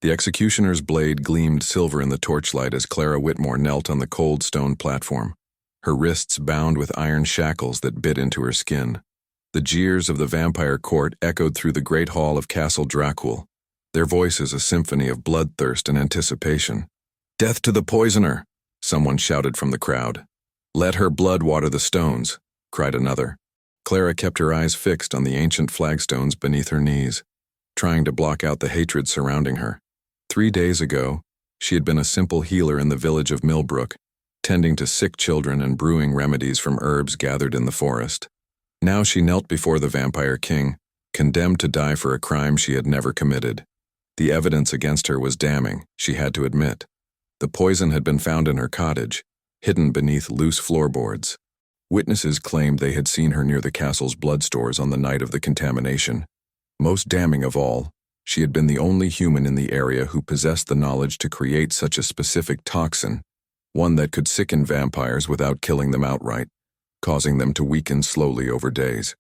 The executioner's blade gleamed silver in the torchlight as Clara Whitmore knelt on the cold stone platform, her wrists bound with iron shackles that bit into her skin. The jeers of the vampire court echoed through the great hall of Castle Dracul, their voices a symphony of bloodthirst and anticipation. "Death to the poisoner!" someone shouted from the crowd. "Let her blood water the stones," cried another. Clara kept her eyes fixed on the ancient flagstones beneath her knees, trying to block out the hatred surrounding her. 3 days ago, she had been a simple healer in the village of Millbrook, tending to sick children and brewing remedies from herbs gathered in the forest. Now she knelt before the vampire king, condemned to die for a crime she had never committed. The evidence against her was damning, she had to admit. The poison had been found in her cottage, hidden beneath loose floorboards. Witnesses claimed they had seen her near the castle's blood stores on the night of the contamination. Most damning of all, she had been the only human in the area who possessed the knowledge to create such a specific toxin, one that could sicken vampires without killing them outright, causing them to weaken slowly over days.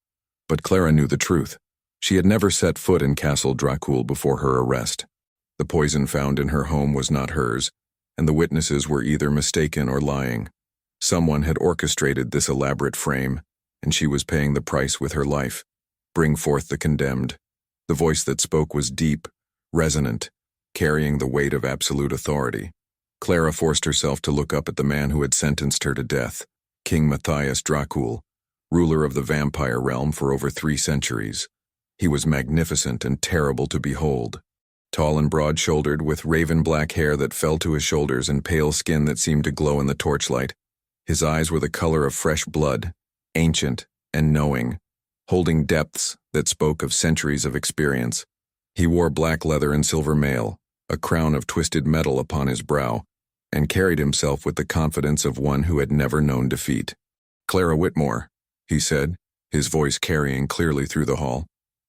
But Clara knew the truth. She had never set foot in Castle Dracul before her arrest. The poison found in her home was not hers, and the witnesses were either mistaken or lying. Someone had orchestrated this elaborate frame, and she was paying the price with her life. Bring forth the condemned. The voice that spoke was deep, resonant, carrying the weight of absolute authority. Clara forced herself to look up at the man who had sentenced her to death, King Matthias Dracul, ruler of the vampire realm for over 3 centuries. He was magnificent and terrible to behold. Tall and broad-shouldered, with raven-black hair that fell to his shoulders and pale skin that seemed to glow in the torchlight. His eyes were the color of fresh blood, ancient and knowing, holding depths that spoke of centuries of experience. He wore black leather and silver mail, a crown of twisted metal upon his brow, and carried himself with the confidence of one who had never known defeat. "Clara Whitmore," he said, his voice carrying clearly through the hall,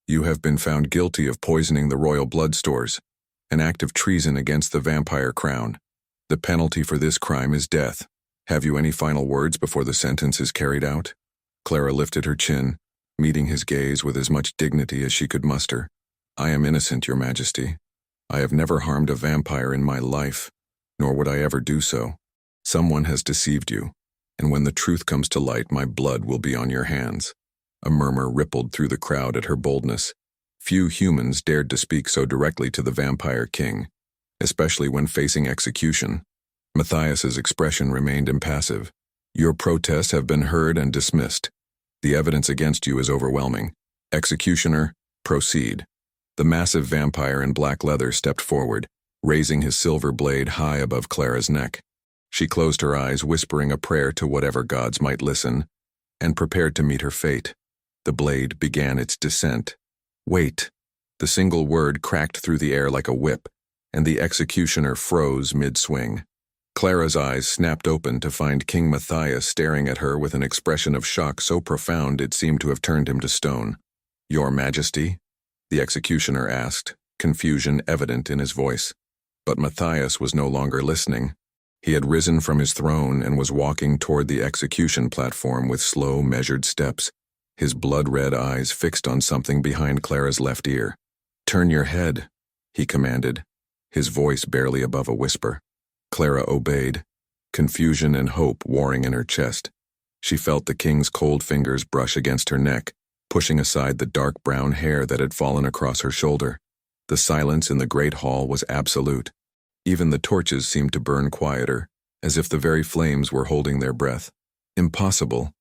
"you have been found guilty of poisoning the royal blood stores, an act of treason against the vampire crown. The penalty for this crime is death. Have you any final words before the sentence is carried out?" Clara lifted her chin, meeting his gaze with as much dignity as she could muster. "I am innocent, Your Majesty. I have never harmed a vampire in my life, nor would I ever do so. Someone has deceived you, and when the truth comes to light, my blood will be on your hands." A murmur rippled through the crowd at her boldness. Few humans dared to speak so directly to the vampire king, especially when facing execution. Matthias's expression remained impassive. "Your protests have been heard and dismissed. The evidence against you is overwhelming. Executioner, proceed." The massive vampire in black leather stepped forward, raising his silver blade high above Clara's neck. She closed her eyes, whispering a prayer to whatever gods might listen, and prepared to meet her fate. The blade began its descent. "Wait!" The single word cracked through the air like a whip, and the executioner froze mid-swing. Clara's eyes snapped open to find King Matthias staring at her with an expression of shock so profound it seemed to have turned him to stone. "Your Majesty?" the executioner asked, confusion evident in his voice. But Matthias was no longer listening. He had risen from his throne and was walking toward the execution platform with slow, measured steps, his blood-red eyes fixed on something behind Clara's left ear. "Turn your head," he commanded, his voice barely above a whisper. Clara obeyed, confusion and hope warring in her chest. She felt the king's cold fingers brush against her neck, pushing aside the dark brown hair that had fallen across her shoulder. The silence in the great hall was absolute. Even the torches seemed to burn quieter, as if the very flames were holding their breath. "Impossible,"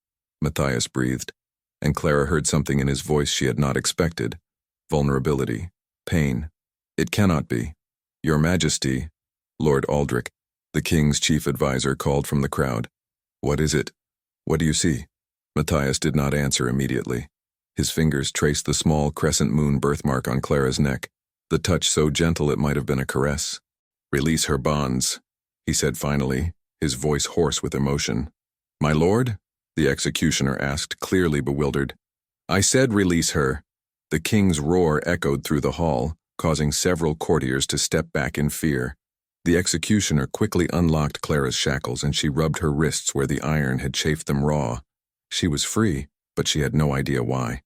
Matthias breathed, and Clara heard something in his voice she had not expected. Vulnerability, pain. "It cannot be. Your Majesty," Lord Aldrich, the king's chief advisor, called from the crowd. "What is it? What do you see?" Matthias did not answer immediately. His fingers traced the small crescent moon birthmark on Clara's neck, the touch so gentle it might have been a caress. "Release her bonds," he said finally, his voice hoarse with emotion. "My lord?" the executioner asked, clearly bewildered. "I said release her." The king's roar echoed through the hall, causing several courtiers to step back in fear. The executioner quickly unlocked Clara's shackles, and she rubbed her wrists where the iron had chafed them raw. She was free, but she had no idea why.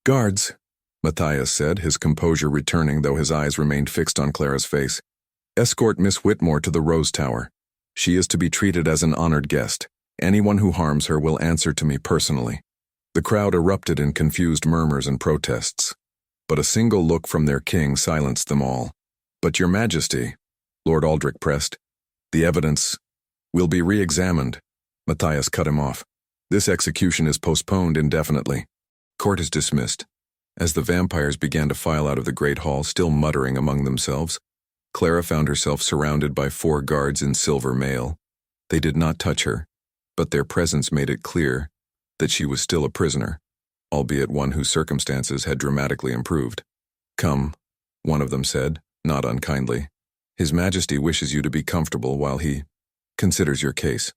"Guards," Matthias said, his composure returning though his eyes remained fixed on Clara's face. Escort Miss Whitmore to the Rose Tower. She is to be treated as an honored guest. Anyone who harms her will answer to me personally." The crowd erupted in confused murmurs and protests, but a single look from their king silenced them all. "But Your Majesty," Lord Aldrich pressed, "the evidence will be re-examined." Matthias cut him off. "This execution is postponed indefinitely. Court is dismissed." As the vampires began to file out of the great hall, still muttering among themselves, Clara found herself surrounded by 4 guards in silver mail. They did not touch her, but their presence made it clear that she was still a prisoner, albeit one whose circumstances had dramatically improved. "Come," one of them said, not unkindly. "His Majesty wishes you to be comfortable while he considers your case."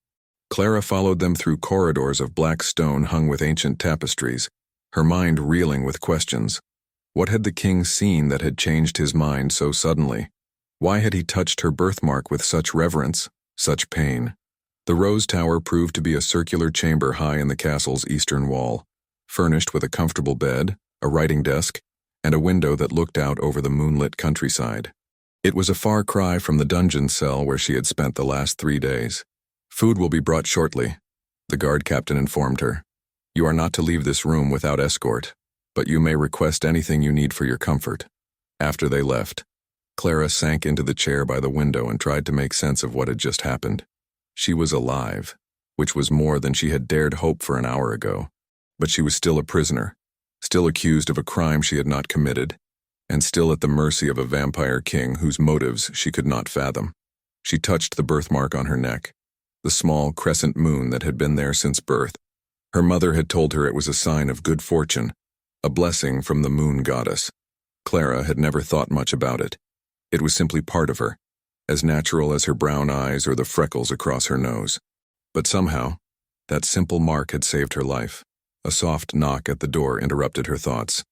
Clara followed them through corridors of black stone hung with ancient tapestries, her mind reeling with questions. What had the king seen that had changed his mind so suddenly? Why had he touched her birthmark with such reverence, such pain? The Rose Tower proved to be a circular chamber high in the castle's eastern wall, furnished with a comfortable bed, a writing desk, and a window that looked out over the moonlit countryside. It was a far cry from the dungeon cell where she had spent the last 3 days. "Food will be brought shortly," the guard captain informed her. "You are not to leave this room without escort, but you may request anything you need for your comfort." After they left, Clara sank into the chair by the window and tried to make sense of what had just happened. She was alive, which was more than she had dared hope for an hour ago. But she was still a prisoner, still accused of a crime she had not committed, and still at the mercy of a vampire king whose motives she could not fathom. She touched the birthmark on her neck, the small crescent moon that had been there since birth. Her mother had told her it was a sign of good fortune, a blessing from the moon goddess. Clara had never thought much about it. It was simply part of her, as natural as her brown eyes or the freckles across her nose. But somehow, that simple mark had saved her life. A soft knock at the door interrupted her thoughts.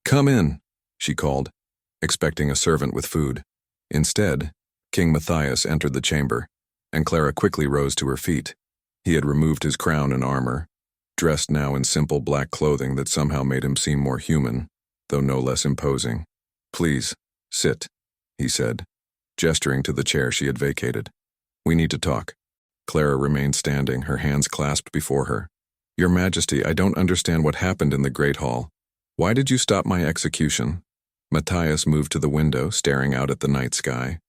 "Come in," she called, expecting a servant with food. Instead, King Matthias entered the chamber, and Clara quickly rose to her feet. He had removed his crown and armor, dressed now in simple black clothing that somehow made him seem more human, though no less imposing. "Please, sit," he said, gesturing to the chair she had vacated. "We need to talk." Clara remained standing, her hands clasped before her. "Your Majesty, I don't understand what happened in the Great Hall. Why did you stop my execution?" Matthias moved to the window, staring out at the night sky.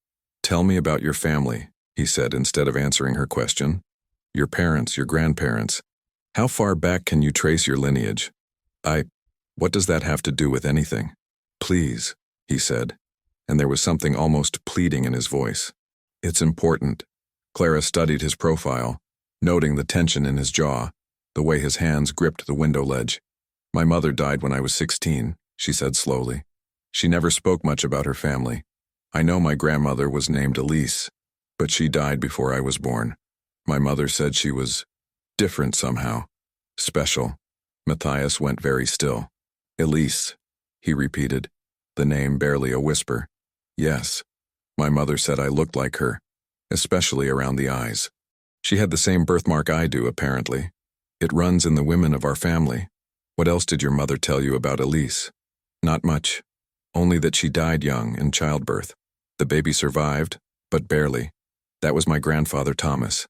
"Tell me about your family," he said instead of answering her question. "Your parents, your grandparents. How far back can you trace your lineage?" What does that have to do with anything?" "Please," he said, and there was something almost pleading in his voice. "It's important." Clara studied his profile, noting the tension in his jaw, the way his hands gripped the window ledge. "My mother died when I was 16, she said slowly. She never spoke much about her family. I know my grandmother was named Elise, but she died before I was born. My mother said she was different somehow, special." Matthias went very still. "Elise," he repeated, the name barely a whisper. "Yes, my mother said I looked like her, especially around the eyes. She had the same birthmark I do, apparently. It runs in the women of our family. What else did your mother tell you about Elise?" "Not much, only that she died young in childbirth. The baby survived, but barely. That was my grandfather Thomas."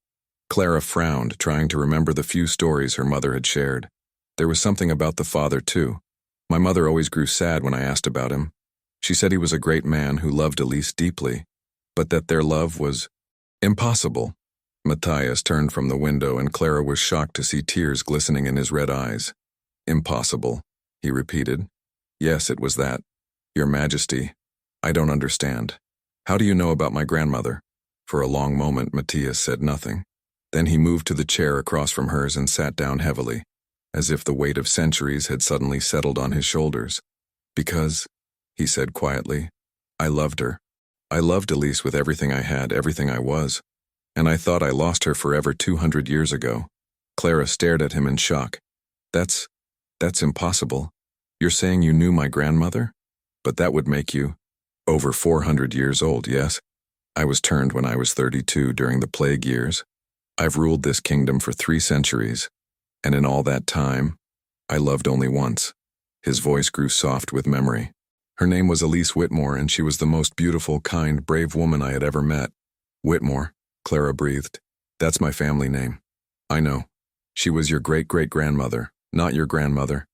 Clara frowned, trying to remember the few stories her mother had shared. There was something about the father, too. My mother always grew sad when I asked about him. She said he was a great man who loved Elise deeply, but that their love was impossible. Matthias turned from the window, and Clara was shocked to see tears glistening in his red eyes. "Impossible," he repeated. "Yes, it was that. Your Majesty, I don't understand. How do you know about my grandmother?" For a long moment, Matthias said nothing. Then he moved to the chair across from hers and sat down heavily, as if the weight of centuries had suddenly settled on his shoulders. "Because," he said quietly, "I loved her. I loved Elise with everything I had, everything I was. And I thought I lost her forever 200 years ago." Clara stared at him in shock. That's impossible. You're saying you knew my grandmother? But that would make you over 400 years old, yes? I was turned when I was 32 during the plague years. I've ruled this kingdom for 3 centuries, and in all that time, I loved only once. His voice grew soft with memory. Her name was Elise Whitmore, and she was the most beautiful, kind, brave woman I had ever met. Whitmore, Clara breathed. That's my family name. I know. She was your great-great-grandmother, not your grandmother.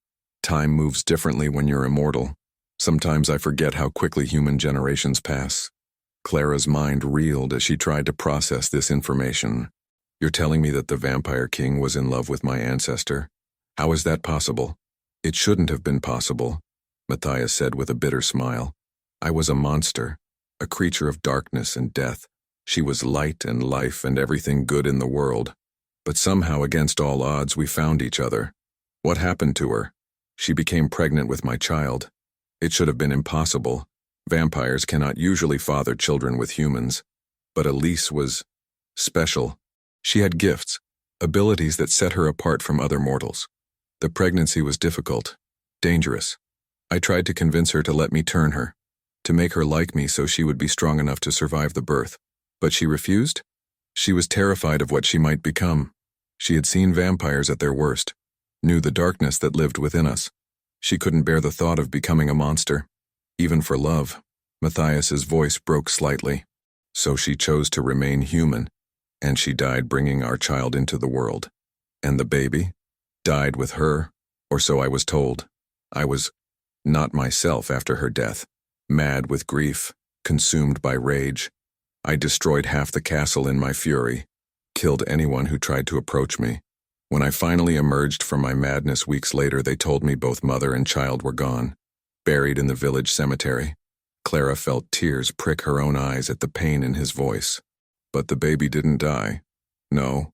Time moves differently when you're immortal. Sometimes I forget how quickly human generations pass. Clara's mind reeled as she tried to process this information. You're telling me that the Vampire King was in love with my ancestor? How is that possible? It shouldn't have been possible, Matthias said with a bitter smile. I was a monster, a creature of darkness and death. She was light and life and everything good in the world. But somehow, against all odds, we found each other. What happened to her? She became pregnant with my child. It should have been impossible. Vampires cannot usually father children with humans. But Elise was special. She had gifts, abilities that set her apart from other mortals. The pregnancy was difficult, dangerous. I tried to convince her to let me turn her, to make her like me so she would be strong enough to survive the birth. But she refused? She was terrified of what she might become. She had seen vampires at their worst, knew the darkness that lived within us. She couldn't bear the thought of becoming a monster, even for love. Matthias's voice broke slightly. So she chose to remain human, and she died bringing our child into the world. And the baby died with her, or so I was told. I was not myself after her death, mad with grief, consumed by rage. I destroyed half the castle in my fury, killed anyone who tried to approach me. When I finally emerged from my madness weeks later, they told me both mother and child were gone, buried in the village cemetery. Clara felt tears prick her own eyes at the pain in his voice. But the baby didn't die. No.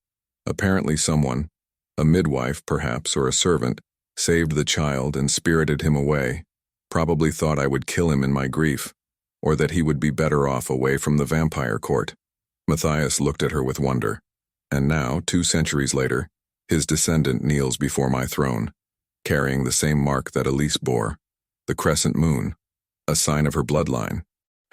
Apparently someone, a midwife perhaps, or a servant, saved the child and spirited him away, probably thought I would kill him in my grief, or that he would be better off away from the vampire court. Matthias looked at her with wonder. And now, 2 centuries later, his descendant kneels before my throne, carrying the same mark that Elise bore, the crescent moon, a sign of her bloodline.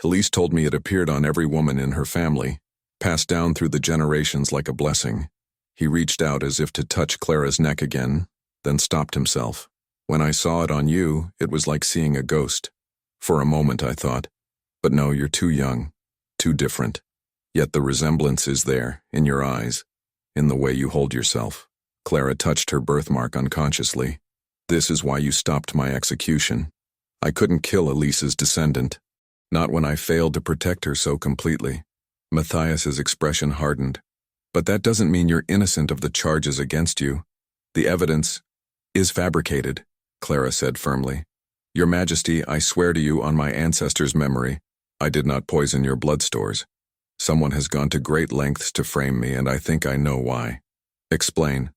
Elise told me it appeared on every woman in her family, passed down through the generations like a blessing. He reached out as if to touch Clara's neck again, then stopped himself. When I saw it on you, it was like seeing a ghost. For a moment I thought, but no, you're too young, too different. Yet the resemblance is there, in your eyes, in the way you hold yourself. Clara touched her birthmark unconsciously. This is why you stopped my execution. I couldn't kill Elise's descendant, not when I failed to protect her so completely. Matthias's expression hardened. But that doesn't mean you're innocent of the charges against you. The evidence is fabricated, Clara said firmly. Your Majesty, I swear to you on my ancestors' memory, I did not poison your blood stores. Someone has gone to great lengths to frame me, and I think I know why. Explain.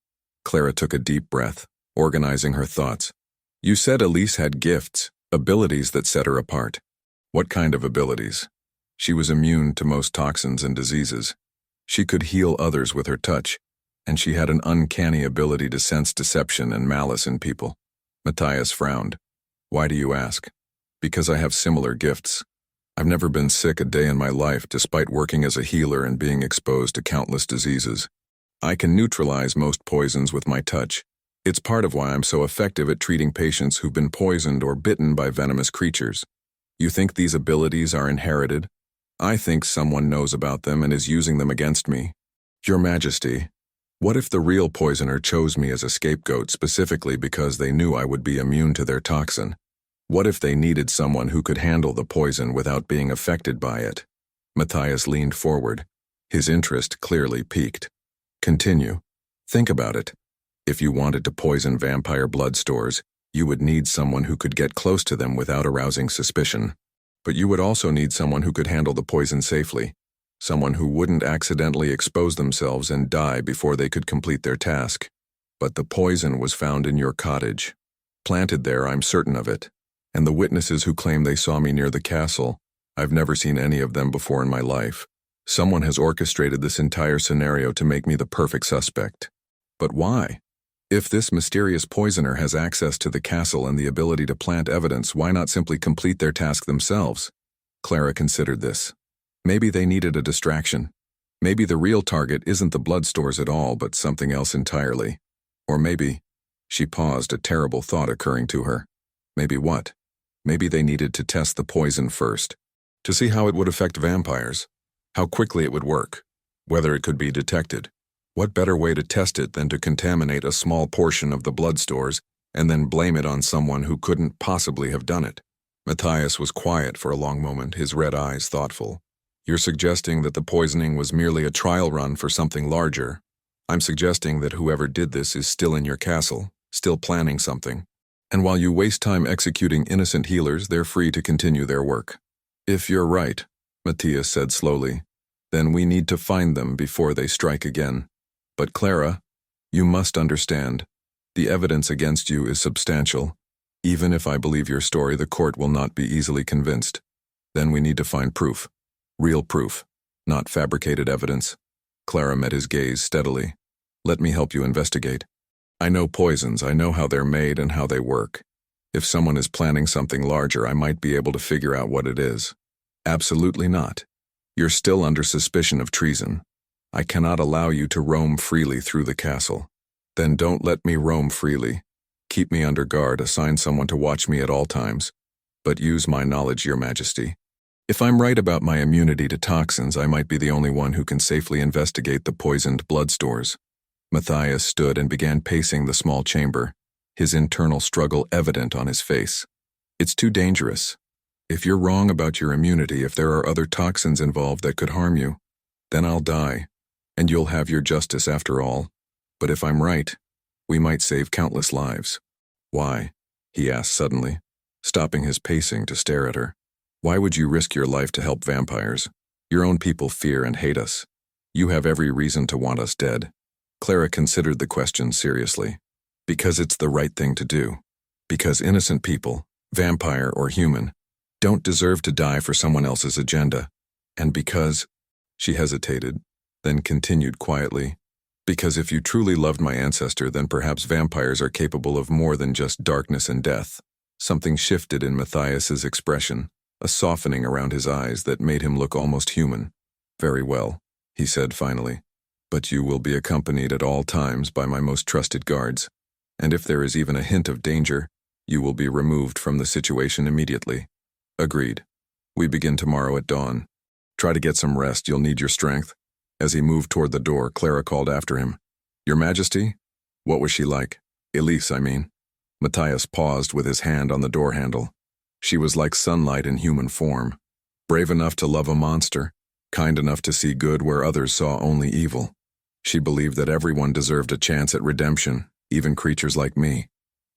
Clara took a deep breath, organizing her thoughts. You said Elise had gifts, abilities that set her apart. What kind of abilities? She was immune to most toxins and diseases. She could heal others with her touch, and she had an uncanny ability to sense deception and malice in people. Matthias frowned. Why do you ask? Because I have similar gifts. I've never been sick a day in my life despite working as a healer and being exposed to countless diseases. I can neutralize most poisons with my touch. It's part of why I'm so effective at treating patients who've been poisoned or bitten by venomous creatures. You think these abilities are inherited? I think someone knows about them and is using them against me. Your Majesty, what if the real poisoner chose me as a scapegoat specifically because they knew I would be immune to their toxin? What if they needed someone who could handle the poison without being affected by it? Matthias leaned forward, his interest clearly piqued. Continue. Think about it. If you wanted to poison vampire blood stores, you would need someone who could get close to them without arousing suspicion. But you would also need someone who could handle the poison safely, someone who wouldn't accidentally expose themselves and die before they could complete their task. But the poison was found in your cottage. Planted there, I'm certain of it. And the witnesses who claim they saw me near the castle, I've never seen any of them before in my life. Someone has orchestrated this entire scenario to make me the perfect suspect. But why? If this mysterious poisoner has access to the castle and the ability to plant evidence, why not simply complete their task themselves? Clara considered this. Maybe they needed a distraction. Maybe the real target isn't the blood stores at all, but something else entirely. Or maybe, she paused, a terrible thought occurring to her. Maybe what? Maybe they needed to test the poison first, to see how it would affect vampires, how quickly it would work, whether it could be detected. What better way to test it than to contaminate a small portion of the blood stores and then blame it on someone who couldn't possibly have done it? Matthias was quiet for a long moment, his red eyes thoughtful. You're suggesting that the poisoning was merely a trial run for something larger. I'm suggesting that whoever did this is still in your castle, still planning something. And while you waste time executing innocent healers, they're free to continue their work. If you're right, Matthias said slowly, then we need to find them before they strike again. But Clara, you must understand, the evidence against you is substantial. Even if I believe your story, the court will not be easily convinced. Then we need to find proof. Real proof, not fabricated evidence. Clara met his gaze steadily. Let me help you investigate. I know poisons, I know how they're made and how they work. If someone is planning something larger, I might be able to figure out what it is. Absolutely not. You're still under suspicion of treason. I cannot allow you to roam freely through the castle. Then don't let me roam freely. Keep me under guard, assign someone to watch me at all times. But use my knowledge, Your Majesty. If I'm right about my immunity to toxins, I might be the only one who can safely investigate the poisoned blood stores. Matthias stood and began pacing the small chamber, his internal struggle evident on his face. It's too dangerous. If you're wrong about your immunity, if there are other toxins involved that could harm you, then I'll die, and you'll have your justice after all. But if I'm right, we might save countless lives. Why? He asked suddenly, stopping his pacing to stare at her. Why would you risk your life to help vampires? Your own people fear and hate us. You have every reason to want us dead. Clara considered the question seriously. Because it's the right thing to do. Because innocent people, vampire or human, don't deserve to die for someone else's agenda. And because, she hesitated, then continued quietly, because if you truly loved my ancestor, then perhaps vampires are capable of more than just darkness and death. Something shifted in Matthias's expression, a softening around his eyes that made him look almost human. Very well, he said finally. But you will be accompanied at all times by my most trusted guards, and if there is even a hint of danger, you will be removed from the situation immediately. Agreed. We begin tomorrow at dawn. Try to get some rest, you'll need your strength. As he moved toward the door, Clara called after him. Your Majesty? What was she like? Elise, I mean. Matthias paused with his hand on the door handle. She was like sunlight in human form, brave enough to love a monster, kind enough to see good where others saw only evil. She believed that everyone deserved a chance at redemption, even creatures like me.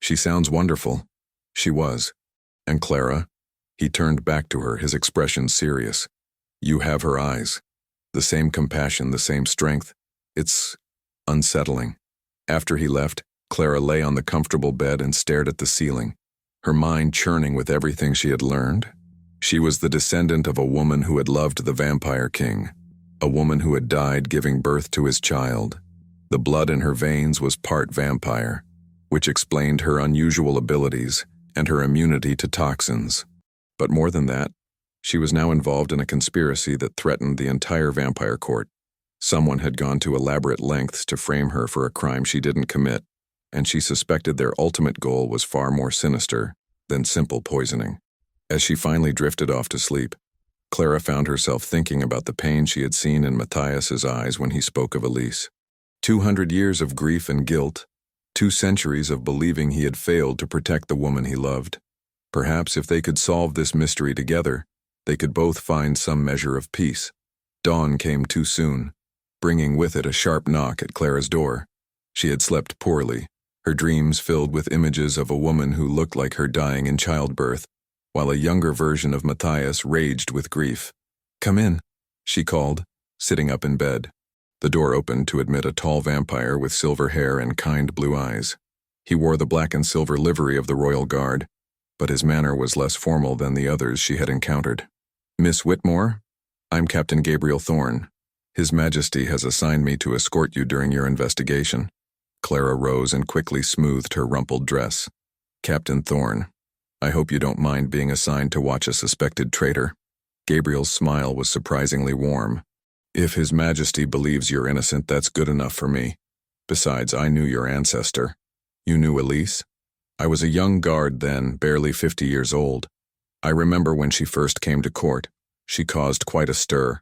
She sounds wonderful. She was. And Clara? He turned back to her, his expression serious. You have her eyes. The same compassion, the same strength. It's unsettling. After he left, Clara lay on the comfortable bed and stared at the ceiling, her mind churning with everything she had learned. She was the descendant of a woman who had loved the vampire king, a woman who had died giving birth to his child. The blood in her veins was part vampire, which explained her unusual abilities and her immunity to toxins. But more than that, she was now involved in a conspiracy that threatened the entire vampire court. Someone had gone to elaborate lengths to frame her for a crime she didn't commit, and she suspected their ultimate goal was far more sinister than simple poisoning. As she finally drifted off to sleep, Clara found herself thinking about the pain she had seen in Matthias's eyes when he spoke of Elise. 200 years of grief and guilt, 2 centuries of believing he had failed to protect the woman he loved. Perhaps if they could solve this mystery together, they could both find some measure of peace. Dawn came too soon, bringing with it a sharp knock at Clara's door. She had slept poorly, her dreams filled with images of a woman who looked like her dying in childbirth, while a younger version of Matthias raged with grief. Come in, she called, sitting up in bed. The door opened to admit a tall vampire with silver hair and kind blue eyes. He wore the black and silver livery of the Royal Guard, but his manner was less formal than the others she had encountered. Miss Whitmore? I'm Captain Gabriel Thorne. His Majesty has assigned me to escort you during your investigation. Clara rose and quickly smoothed her rumpled dress. Captain Thorne, I hope you don't mind being assigned to watch a suspected traitor. Gabriel's smile was surprisingly warm. If His Majesty believes you're innocent, that's good enough for me. Besides, I knew your ancestor. You knew Elise? I was a young guard then, barely 50 years old. I remember when she first came to court. She caused quite a stir.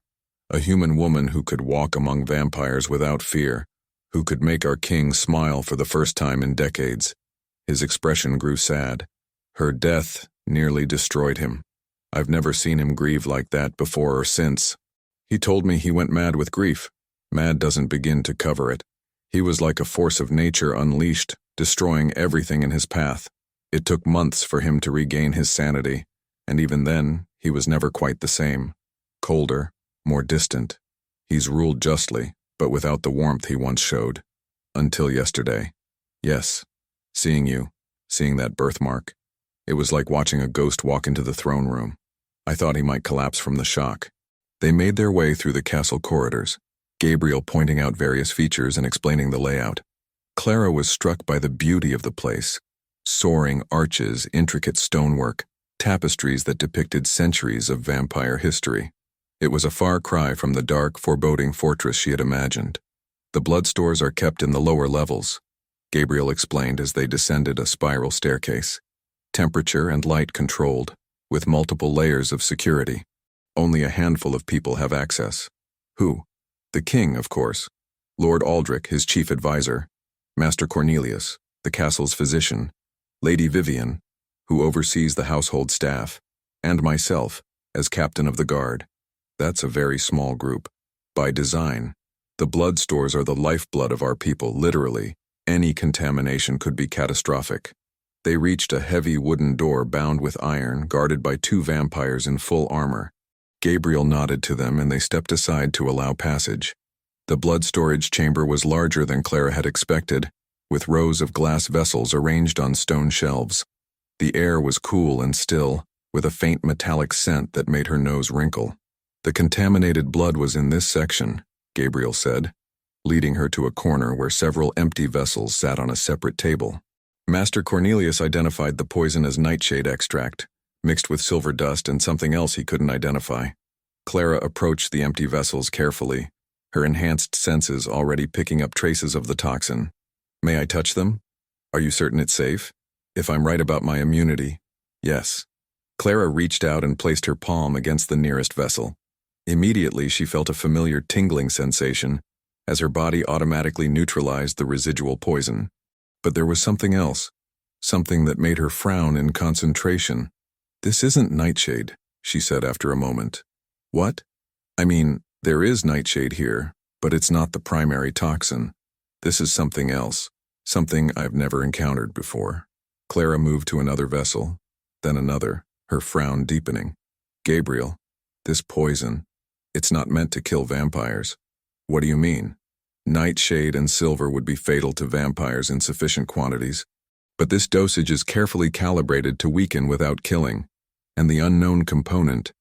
A human woman who could walk among vampires without fear, who could make our king smile for the first time in decades. His expression grew sad. Her death nearly destroyed him. I've never seen him grieve like that before or since. He told me he went mad with grief. Mad doesn't begin to cover it. He was like a force of nature unleashed, destroying everything in his path. It took months for him to regain his sanity, and even then, he was never quite the same. Colder, more distant. He's ruled justly, but without the warmth he once showed. Until yesterday. Yes, seeing you, seeing that birthmark. It was like watching a ghost walk into the throne room. I thought he might collapse from the shock. They made their way through the castle corridors, Gabriel pointing out various features and explaining the layout. Clara was struck by the beauty of the place. Soaring arches, intricate stonework, tapestries that depicted centuries of vampire history. It was a far cry from the dark, foreboding fortress she had imagined. The blood stores are kept in the lower levels, Gabriel explained as they descended a spiral staircase. Temperature and light controlled, with multiple layers of security. Only a handful of people have access. Who? The king, of course. Lord Aldrich, his chief advisor. Master Cornelius, the castle's physician. Lady Vivian, who oversees the household staff. And myself, as captain of the guard. That's a very small group. By design. The blood stores are the lifeblood of our people, literally. Any contamination could be catastrophic. They reached a heavy wooden door bound with iron, guarded by 2 vampires in full armor. Gabriel nodded to them and they stepped aside to allow passage. The blood storage chamber was larger than Clara had expected, with rows of glass vessels arranged on stone shelves. The air was cool and still, with a faint metallic scent that made her nose wrinkle. The contaminated blood was in this section, Gabriel said, leading her to a corner where several empty vessels sat on a separate table. Master Cornelius identified the poison as nightshade extract, mixed with silver dust and something else he couldn't identify. Clara approached the empty vessels carefully, her enhanced senses already picking up traces of the toxin. May I touch them? Are you certain it's safe? If I'm right about my immunity, yes. Clara reached out and placed her palm against the nearest vessel. Immediately she felt a familiar tingling sensation, as her body automatically neutralized the residual poison. But there was something else, something that made her frown in concentration. This isn't nightshade, she said after a moment. What? I mean, there is nightshade here, but it's not the primary toxin. This is something else, something I've never encountered before. Clara moved to another vessel, then another, her frown deepening. Gabriel, this poison, it's not meant to kill vampires. What do you mean? Nightshade and silver would be fatal to vampires in sufficient quantities, but this dosage is carefully calibrated to weaken without killing. And the unknown component,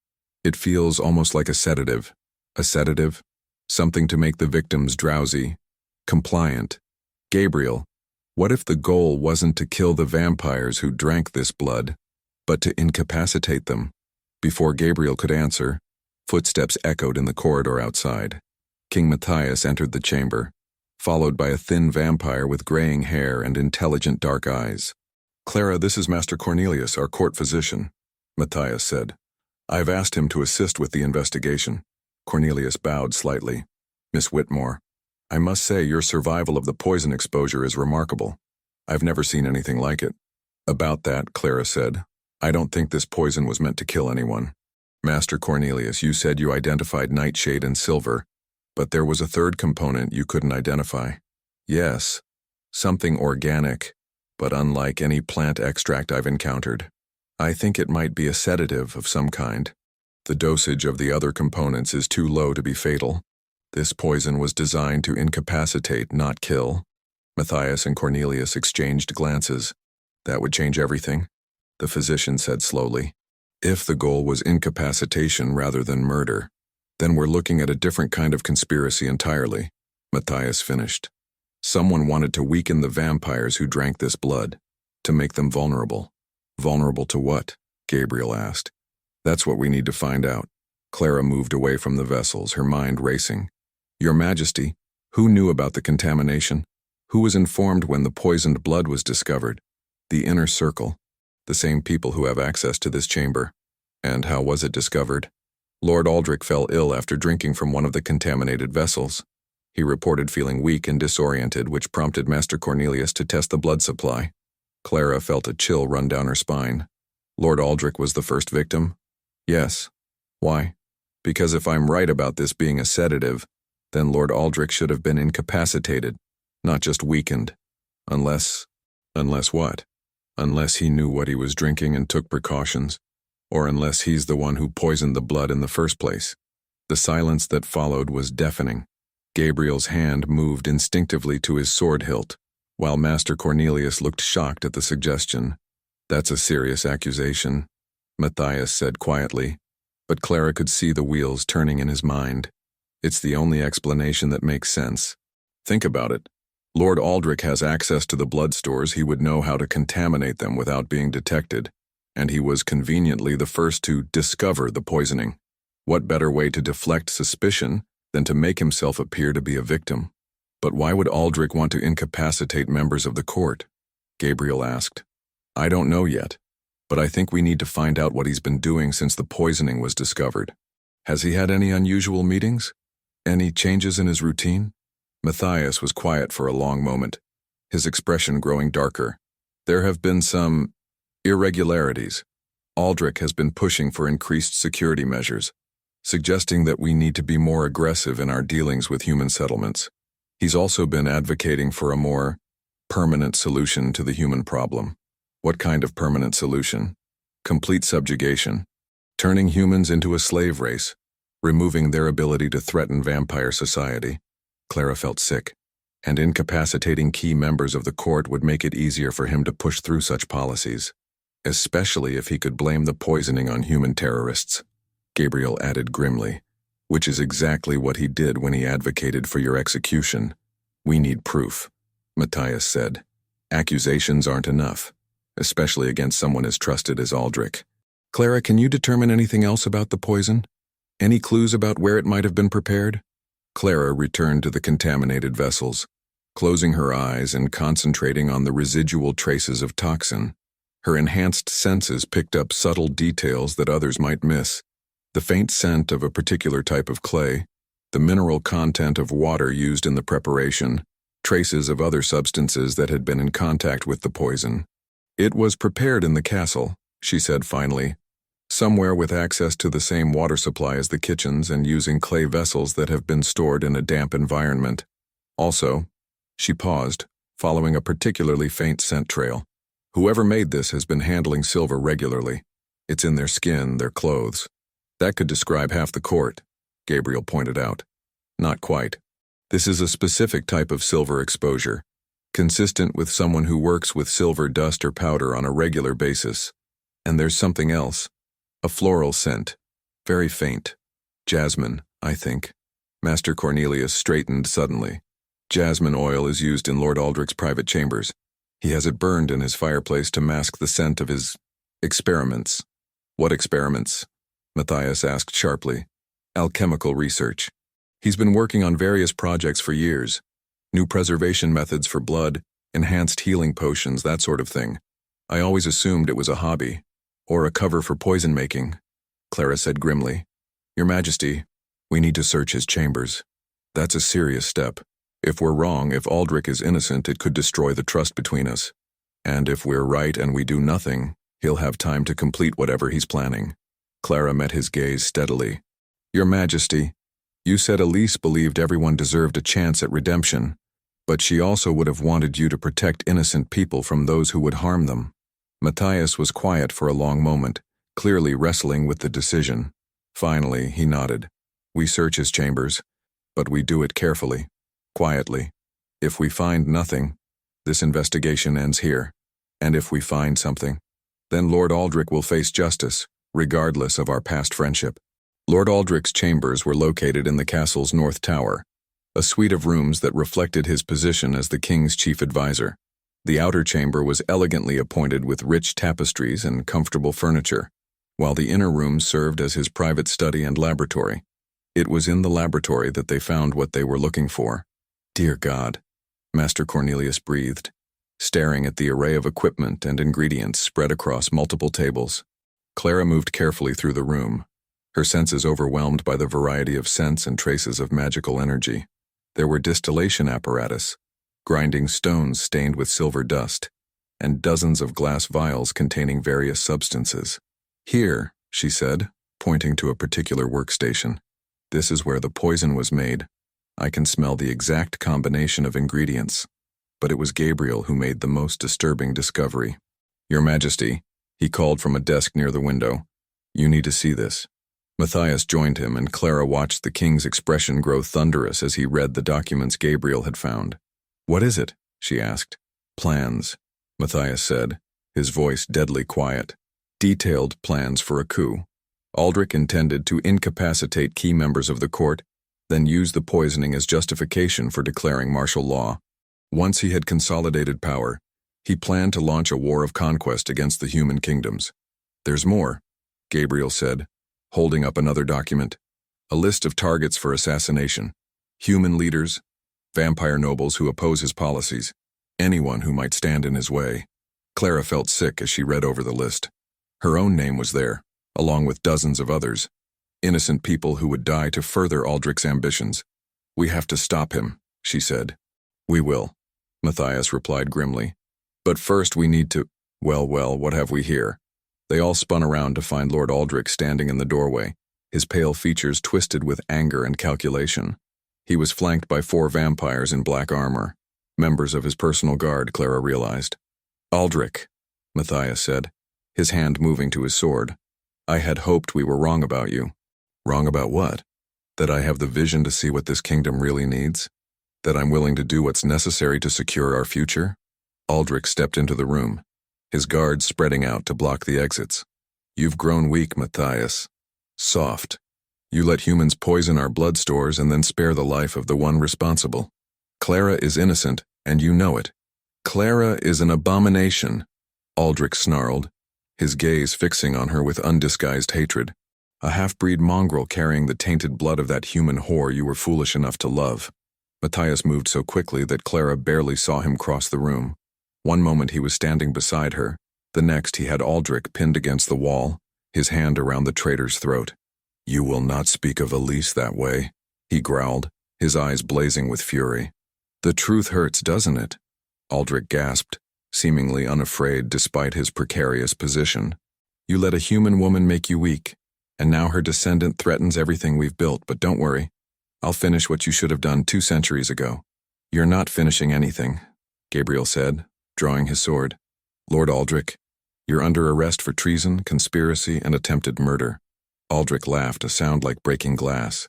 it feels almost like a sedative. A sedative? Something to make the victims drowsy, compliant. Gabriel, what if the goal wasn't to kill the vampires who drank this blood, but to incapacitate them? Before Gabriel could answer, footsteps echoed in the corridor outside. King Matthias entered the chamber, followed by a thin vampire with graying hair and intelligent dark eyes. Clara, this is Master Cornelius, our court physician, Matthias said. I've asked him to assist with the investigation. Cornelius bowed slightly. Miss Whitmore, I must say your survival of the poison exposure is remarkable. I've never seen anything like it. About that, Clara said, I don't think this poison was meant to kill anyone. Master Cornelius, you said you identified nightshade and silver, but there was a third component you couldn't identify. Yes, something organic, but unlike any plant extract I've encountered. I think it might be a sedative of some kind. The dosage of the other components is too low to be fatal. This poison was designed to incapacitate, not kill. Matthias and Cornelius exchanged glances. That would change everything, the physician said slowly. If the goal was incapacitation rather than murder, then we're looking at a different kind of conspiracy entirely, Matthias finished. Someone wanted to weaken the vampires who drank this blood, to make them vulnerable. Vulnerable to what? Gabriel asked. That's what we need to find out. Clara moved away from the vessels, her mind racing. Your Majesty, who knew about the contamination? Who was informed when the poisoned blood was discovered? The inner circle. The same people who have access to this chamber. And how was it discovered? Lord Aldrich fell ill after drinking from one of the contaminated vessels. He reported feeling weak and disoriented, which prompted Master Cornelius to test the blood supply. Clara felt a chill run down her spine. Lord Aldrich was the first victim? Yes. Why? Because if I'm right about this being a sedative, then Lord Aldrich should have been incapacitated, not just weakened. Unless what? Unless he knew what he was drinking and took precautions, or unless he's the one who poisoned the blood in the first place. The silence that followed was deafening. Gabriel's hand moved instinctively to his sword hilt, while Master Cornelius looked shocked at the suggestion. That's a serious accusation, Matthias said quietly, but Clara could see the wheels turning in his mind. It's the only explanation that makes sense. Think about it. Lord Aldrich has access to the blood stores. He would know how to contaminate them without being detected, and he was conveniently the first to discover the poisoning. What better way to deflect suspicion than to make himself appear to be a victim? But why would Aldrich want to incapacitate members of the court? Gabriel asked. I don't know yet, but I think we need to find out what he's been doing since the poisoning was discovered. Has he had any unusual meetings? Any changes in his routine? Matthias was quiet for a long moment, his expression growing darker. There have been some irregularities. Aldrich has been pushing for increased security measures, suggesting that we need to be more aggressive in our dealings with human settlements. He's also been advocating for a more permanent solution to the human problem. What kind of permanent solution? Complete subjugation. Turning humans into a slave race, removing their ability to threaten vampire society. Clara felt sick, and incapacitating key members of the court would make it easier for him to push through such policies, especially if he could blame the poisoning on human terrorists. Gabriel added grimly, which is exactly what he did when he advocated for your execution. We need proof, Matthias said. Accusations aren't enough, especially against someone as trusted as Aldrich. Clara, can you determine anything else about the poison? Any clues about where it might have been prepared? Clara returned to the contaminated vessels, closing her eyes and concentrating on the residual traces of toxin. Her enhanced senses picked up subtle details that others might miss. The faint scent of a particular type of clay, the mineral content of water used in the preparation, traces of other substances that had been in contact with the poison. It was prepared in the castle, she said finally, somewhere with access to the same water supply as the kitchens and using clay vessels that have been stored in a damp environment. Also, she paused, following a particularly faint scent trail. Whoever made this has been handling silver regularly. It's in their skin, their clothes. That could describe half the court, Gabriel pointed out. Not quite. This is a specific type of silver exposure, consistent with someone who works with silver dust or powder on a regular basis. And there's something else. A floral scent. Very faint. Jasmine, I think. Master Cornelius straightened suddenly. Jasmine oil is used in Lord Aldrich's private chambers. He has it burned in his fireplace to mask the scent of his experiments. What experiments? Matthias asked sharply. Alchemical research. He's been working on various projects for years. New preservation methods for blood, enhanced healing potions, that sort of thing. I always assumed it was a hobby. Or a cover for poison making, Clara said grimly. Your Majesty, we need to search his chambers. That's a serious step. If we're wrong, if Aldrich is innocent, it could destroy the trust between us. And if we're right and we do nothing, he'll have time to complete whatever he's planning. Clara met his gaze steadily. Your Majesty, you said Elise believed everyone deserved a chance at redemption, but she also would have wanted you to protect innocent people from those who would harm them. Matthias was quiet for a long moment, clearly wrestling with the decision. Finally, he nodded. We search his chambers, but we do it carefully, quietly. If we find nothing, this investigation ends here. And if we find something, then Lord Aldrich will face justice, regardless of our past friendship. Lord Aldrich's chambers were located in the castle's north tower, a suite of rooms that reflected his position as the king's chief advisor. The outer chamber was elegantly appointed with rich tapestries and comfortable furniture, while the inner rooms served as his private study and laboratory. It was in the laboratory that they found what they were looking for. Dear God, Master Cornelius breathed, staring at the array of equipment and ingredients spread across multiple tables. Clara moved carefully through the room, her senses overwhelmed by the variety of scents and traces of magical energy. There were distillation apparatus, grinding stones stained with silver dust, and dozens of glass vials containing various substances. "Here," she said, pointing to a particular workstation. "This is where the poison was made. I can smell the exact combination of ingredients." But it was Gabriel who made the most disturbing discovery. "Your Majesty," he called from a desk near the window, "you need to see this." Matthias joined him, and Clara watched the king's expression grow thunderous as he read the documents Gabriel had found. "What is it?" she asked. "Plans," Matthias said, his voice deadly quiet. "Detailed plans for a coup. Aldrich intended to incapacitate key members of the court, then use the poisoning as justification for declaring martial law. Once he had consolidated power, he planned to launch a war of conquest against the human kingdoms. "There's more," Gabriel said, holding up another document. "A list of targets for assassination. Human leaders, vampire nobles who oppose his policies, anyone who might stand in his way." Clara felt sick as she read over the list. Her own name was there, along with dozens of others. Innocent people who would die to further Aldrich's ambitions. "We have to stop him," she said. "We will," Matthias replied grimly. "But first we need to—" Well, what have we here?" They all spun around to find Lord Aldrich standing in the doorway, his pale features twisted with anger and calculation. He was flanked by 4 vampires in black armor, members of his personal guard, Clara realized. "Aldrich," Matthias said, his hand moving to his sword. "I had hoped we were wrong about you." "Wrong about what?" "That I have the vision to see what this kingdom really needs? That I'm willing to do what's necessary to secure our future?" Aldrich stepped into the room, his guards spreading out to block the exits. "You've grown weak, Matthias. Soft. You let humans poison our blood stores and then spare the life of the one responsible. Clara is innocent, and you know it. Clara is an abomination," Aldrich snarled, his gaze fixing on her with undisguised hatred. "A half-breed mongrel carrying the tainted blood of that human whore you were foolish enough to love." Matthias moved so quickly that Clara barely saw him cross the room. One moment he was standing beside her, the next he had Aldrich pinned against the wall, his hand around the traitor's throat. "You will not speak of Elise that way," he growled, his eyes blazing with fury. "The truth hurts, doesn't it?" Aldrich gasped, seemingly unafraid despite his precarious position. "You let a human woman make you weak, and now her descendant threatens everything we've built, but don't worry. I'll finish what you should have done 2 centuries ago." "You're not finishing anything," Gabriel said, drawing his sword. "Lord Aldrich, you're under arrest for treason, conspiracy, and attempted murder." Aldrich laughed, a sound like breaking glass.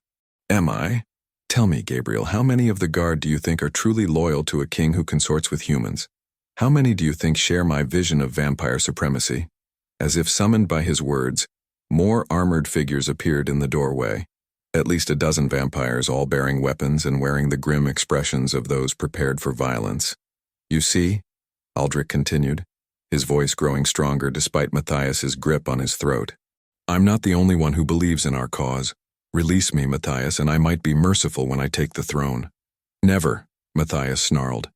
"Am I? Tell me, Gabriel, how many of the guard do you think are truly loyal to a king who consorts with humans? How many do you think share my vision of vampire supremacy?" As if summoned by his words, more armored figures appeared in the doorway. At least a dozen vampires, all bearing weapons and wearing the grim expressions of those prepared for violence. "You see," Aldrich continued, his voice growing stronger despite Matthias's grip on his throat. "I'm not the only one who believes in our cause. Release me, Matthias, and I might be merciful when I take the throne." "Never," Matthias snarled.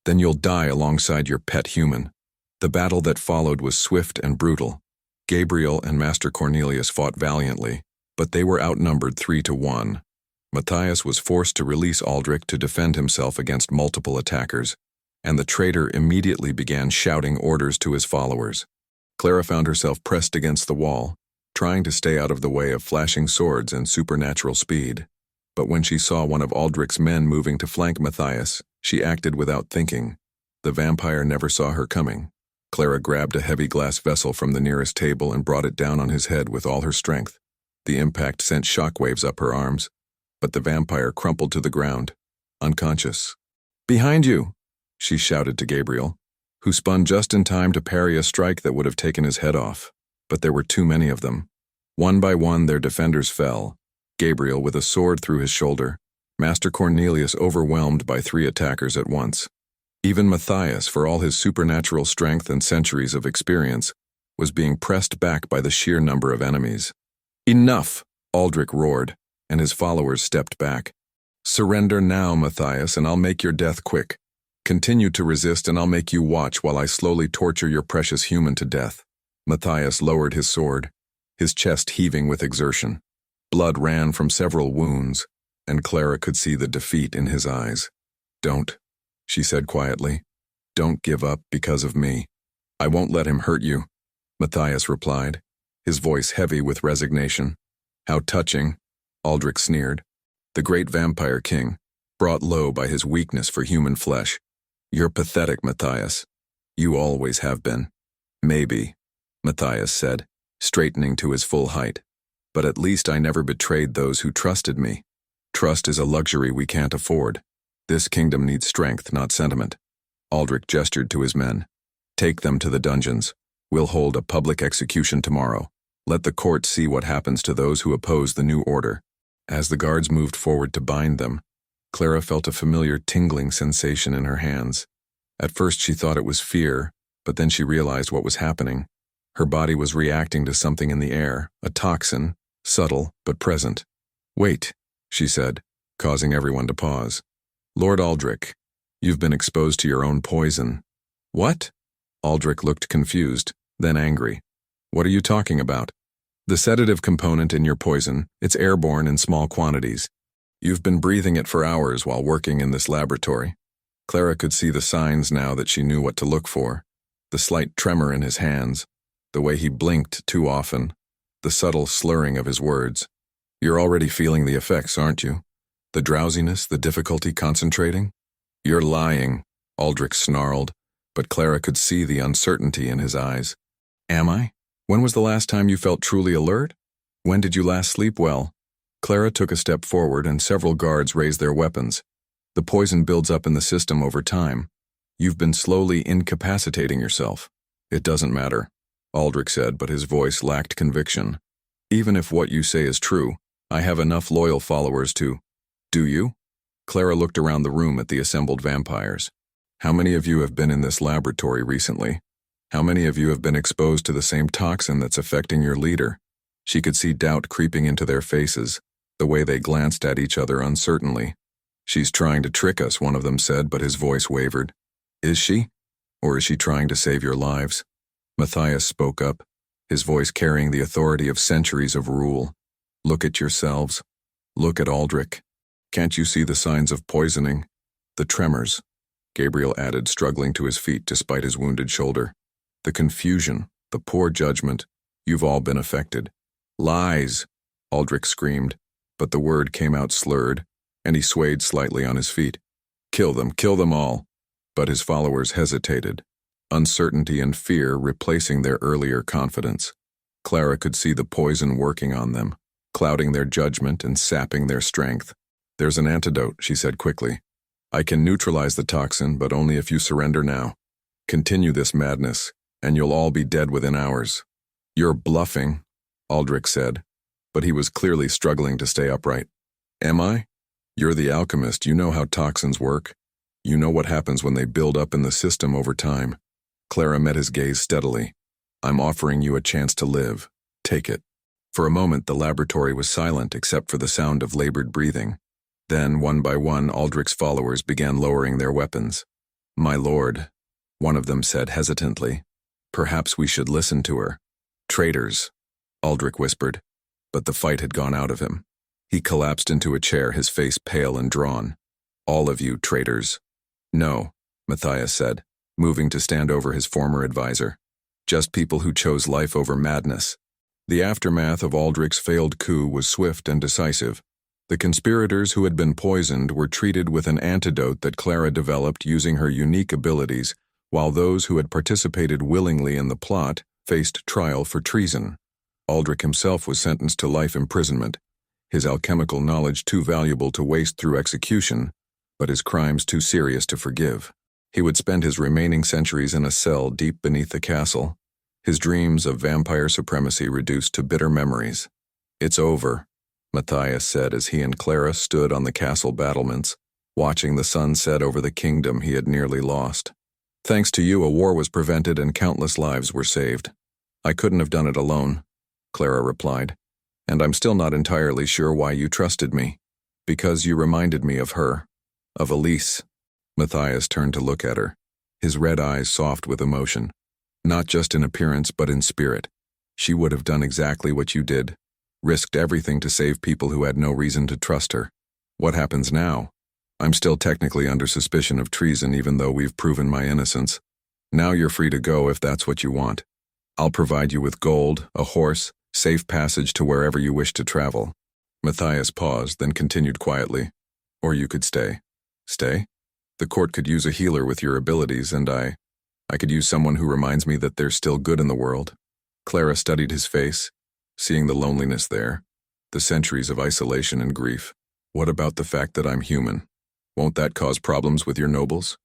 "Then you'll die alongside your pet human." The battle that followed was swift and brutal. Gabriel and Master Cornelius fought valiantly, but they were outnumbered 3-1. Matthias was forced to release Aldrich to defend himself against multiple attackers, and the traitor immediately began shouting orders to his followers. Clara found herself pressed against the wall, trying to stay out of the way of flashing swords and supernatural speed. But when she saw one of Aldrich's men moving to flank Matthias, she acted without thinking. The vampire never saw her coming. Clara grabbed a heavy glass vessel from the nearest table and brought it down on his head with all her strength. The impact sent shockwaves up her arms, but the vampire crumpled to the ground, unconscious. "Behind you!" she shouted to Gabriel, who spun just in time to parry a strike that would have taken his head off. But there were too many of them. One by one their defenders fell, Gabriel with a sword through his shoulder, Master Cornelius overwhelmed by 3 attackers at once. Even Matthias, for all his supernatural strength and centuries of experience, was being pressed back by the sheer number of enemies. "Enough!" Aldrich roared, and his followers stepped back. "Surrender now, Matthias, and I'll make your death quick. Continue to resist and I'll make you watch while I slowly torture your precious human to death." Matthias lowered his sword, his chest heaving with exertion. Blood ran from several wounds, and Clara could see the defeat in his eyes. "Don't," she said quietly. "Don't give up because of me. I won't let him hurt you," Matthias replied, his voice heavy with resignation. "How touching," Aldrich sneered. The great vampire king, brought low by his weakness for human flesh. "You're pathetic, Matthias. You always have been." "Maybe," Matthias said, straightening to his full height. "But at least I never betrayed those who trusted me. Trust is a luxury we can't afford. This kingdom needs strength, not sentiment." Aldrich gestured to his men. "Take them to the dungeons. We'll hold a public execution tomorrow. Let the court see what happens to those who oppose the new order." As the guards moved forward to bind them, Clara felt a familiar tingling sensation in her hands. At first she thought it was fear, but then she realized what was happening. Her body was reacting to something in the air, a toxin, subtle but present. "Wait," she said, causing everyone to pause. "Lord Aldrich, you've been exposed to your own poison." "What?" Aldrich looked confused, then angry. "What are you talking about?" "The sedative component in your poison, it's airborne in small quantities. You've been breathing it for hours while working in this laboratory." Clara could see the signs now that she knew what to look for. The slight tremor in his hands, the way he blinked too often, the subtle slurring of his words. "You're already feeling the effects, aren't you? The drowsiness, the difficulty concentrating?" "You're lying," Aldrich snarled, but Clara could see the uncertainty in his eyes. "Am I? When was the last time you felt truly alert? When did you last sleep well?" Clara took a step forward and several guards raised their weapons. "The poison builds up in the system over time. You've been slowly incapacitating yourself." "It doesn't matter," Aldrich said, but his voice lacked conviction. "Even if what you say is true, I have enough loyal followers to—" "Do you?" Clara looked around the room at the assembled vampires. "How many of you have been in this laboratory recently? How many of you have been exposed to the same toxin that's affecting your leader?" She could see doubt creeping into their faces, the way they glanced at each other uncertainly. "She's trying to trick us," one of them said, but his voice wavered. "Is she? Or is she trying to save your lives?" Matthias spoke up, his voice carrying the authority of centuries of rule. "Look at yourselves. Look at Aldrich. Can't you see the signs of poisoning? The tremors," Gabriel added, struggling to his feet despite his wounded shoulder. "The confusion, the poor judgment. You've all been affected." "Lies," Aldrich screamed, but the word came out slurred, and he swayed slightly on his feet. Kill them all." But his followers hesitated, uncertainty and fear replacing their earlier confidence. Clara could see the poison working on them, clouding their judgment and sapping their strength. "There's an antidote," she said quickly. "I can neutralize the toxin, but only if you surrender now. Continue this madness, and you'll all be dead within hours." "You're bluffing," Aldrich said, but he was clearly struggling to stay upright. "Am I? You're the alchemist. You know how toxins work. You know what happens when they build up in the system over time." Clara met his gaze steadily. "I'm offering you a chance to live. Take it." For a moment, the laboratory was silent except for the sound of labored breathing. Then, one by one, Aldrich's followers began lowering their weapons. "My lord," one of them said hesitantly, "perhaps we should listen to her." "Traitors," Aldrich whispered, but the fight had gone out of him. He collapsed into a chair, his face pale and drawn. "All of you traitors." "No," Matthias said, moving to stand over his former advisor. "Just people who chose life over madness." The aftermath of Aldrich's failed coup was swift and decisive. The conspirators who had been poisoned were treated with an antidote that Clara developed using her unique abilities, while those who had participated willingly in the plot faced trial for treason. Aldrich himself was sentenced to life imprisonment, his alchemical knowledge too valuable to waste through execution, but his crimes too serious to forgive. He would spend his remaining centuries in a cell deep beneath the castle, his dreams of vampire supremacy reduced to bitter memories. "It's over," Matthias said as he and Clara stood on the castle battlements, watching the sun set over the kingdom he had nearly lost. "Thanks to you, a war was prevented and countless lives were saved. I couldn't have done it alone," Clara replied, "and I'm still not entirely sure why you trusted me. Because you reminded me of her, of Elise." Matthias turned to look at her, his red eyes soft with emotion. "Not just in appearance but in spirit. She would have done exactly what you did, risked everything to save people who had no reason to trust her. What happens now? I'm still technically under suspicion of treason even though we've proven my innocence. Now you're free to go if that's what you want. I'll provide you with gold, a horse, safe passage to wherever you wish to travel. Matthias paused, then continued quietly. Or you could stay. Stay? The court could use a healer with your abilities, and I could use someone who reminds me that there's still good in the world. Clara studied his face, seeing the loneliness there, the centuries of isolation and grief. What about the fact that I'm human? Won't that cause problems with your nobles?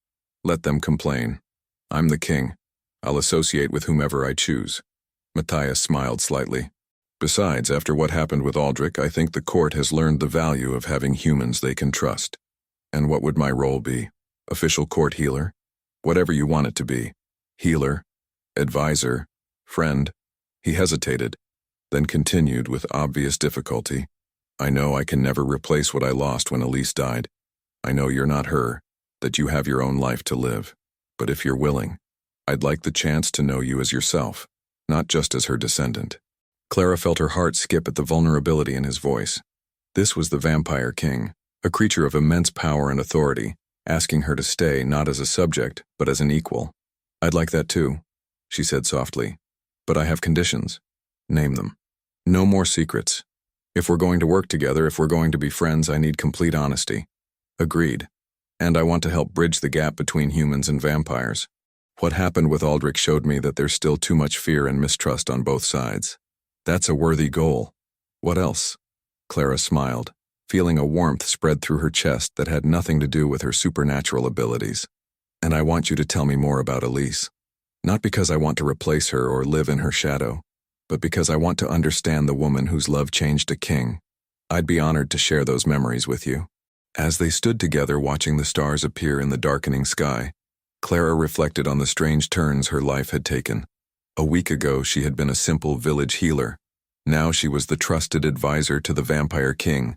Let them complain. I'm the king. I'll associate with whomever I choose. Matthias smiled slightly. Besides, after what happened with Aldrich, I think the court has learned the value of having humans they can trust. And what would my role be? Official court healer? Whatever you want it to be. Healer, advisor, friend. He hesitated, then continued with obvious difficulty. I know I can never replace what I lost when Elise died. I know you're not her, that you have your own life to live. But if you're willing, I'd like the chance to know you as yourself, not just as her descendant. Clara felt her heart skip at the vulnerability in his voice. This was the Vampire King, a creature of immense power and authority, asking her to stay not as a subject, but as an equal. I'd like that too, she said softly. But I have conditions. Name them. No more secrets. If we're going to work together, if we're going to be friends, I need complete honesty. Agreed. And I want to help bridge the gap between humans and vampires. What happened with Aldrich showed me that there's still too much fear and mistrust on both sides. That's a worthy goal. What else? Clara smiled, feeling a warmth spread through her chest that had nothing to do with her supernatural abilities. And I want you to tell me more about Elise. Not because I want to replace her or live in her shadow, but because I want to understand the woman whose love changed a king. I'd be honored to share those memories with you. As they stood together watching the stars appear in the darkening sky, Clara reflected on the strange turns her life had taken. A week ago she had been a simple village healer. Now she was the trusted advisor to the Vampire King,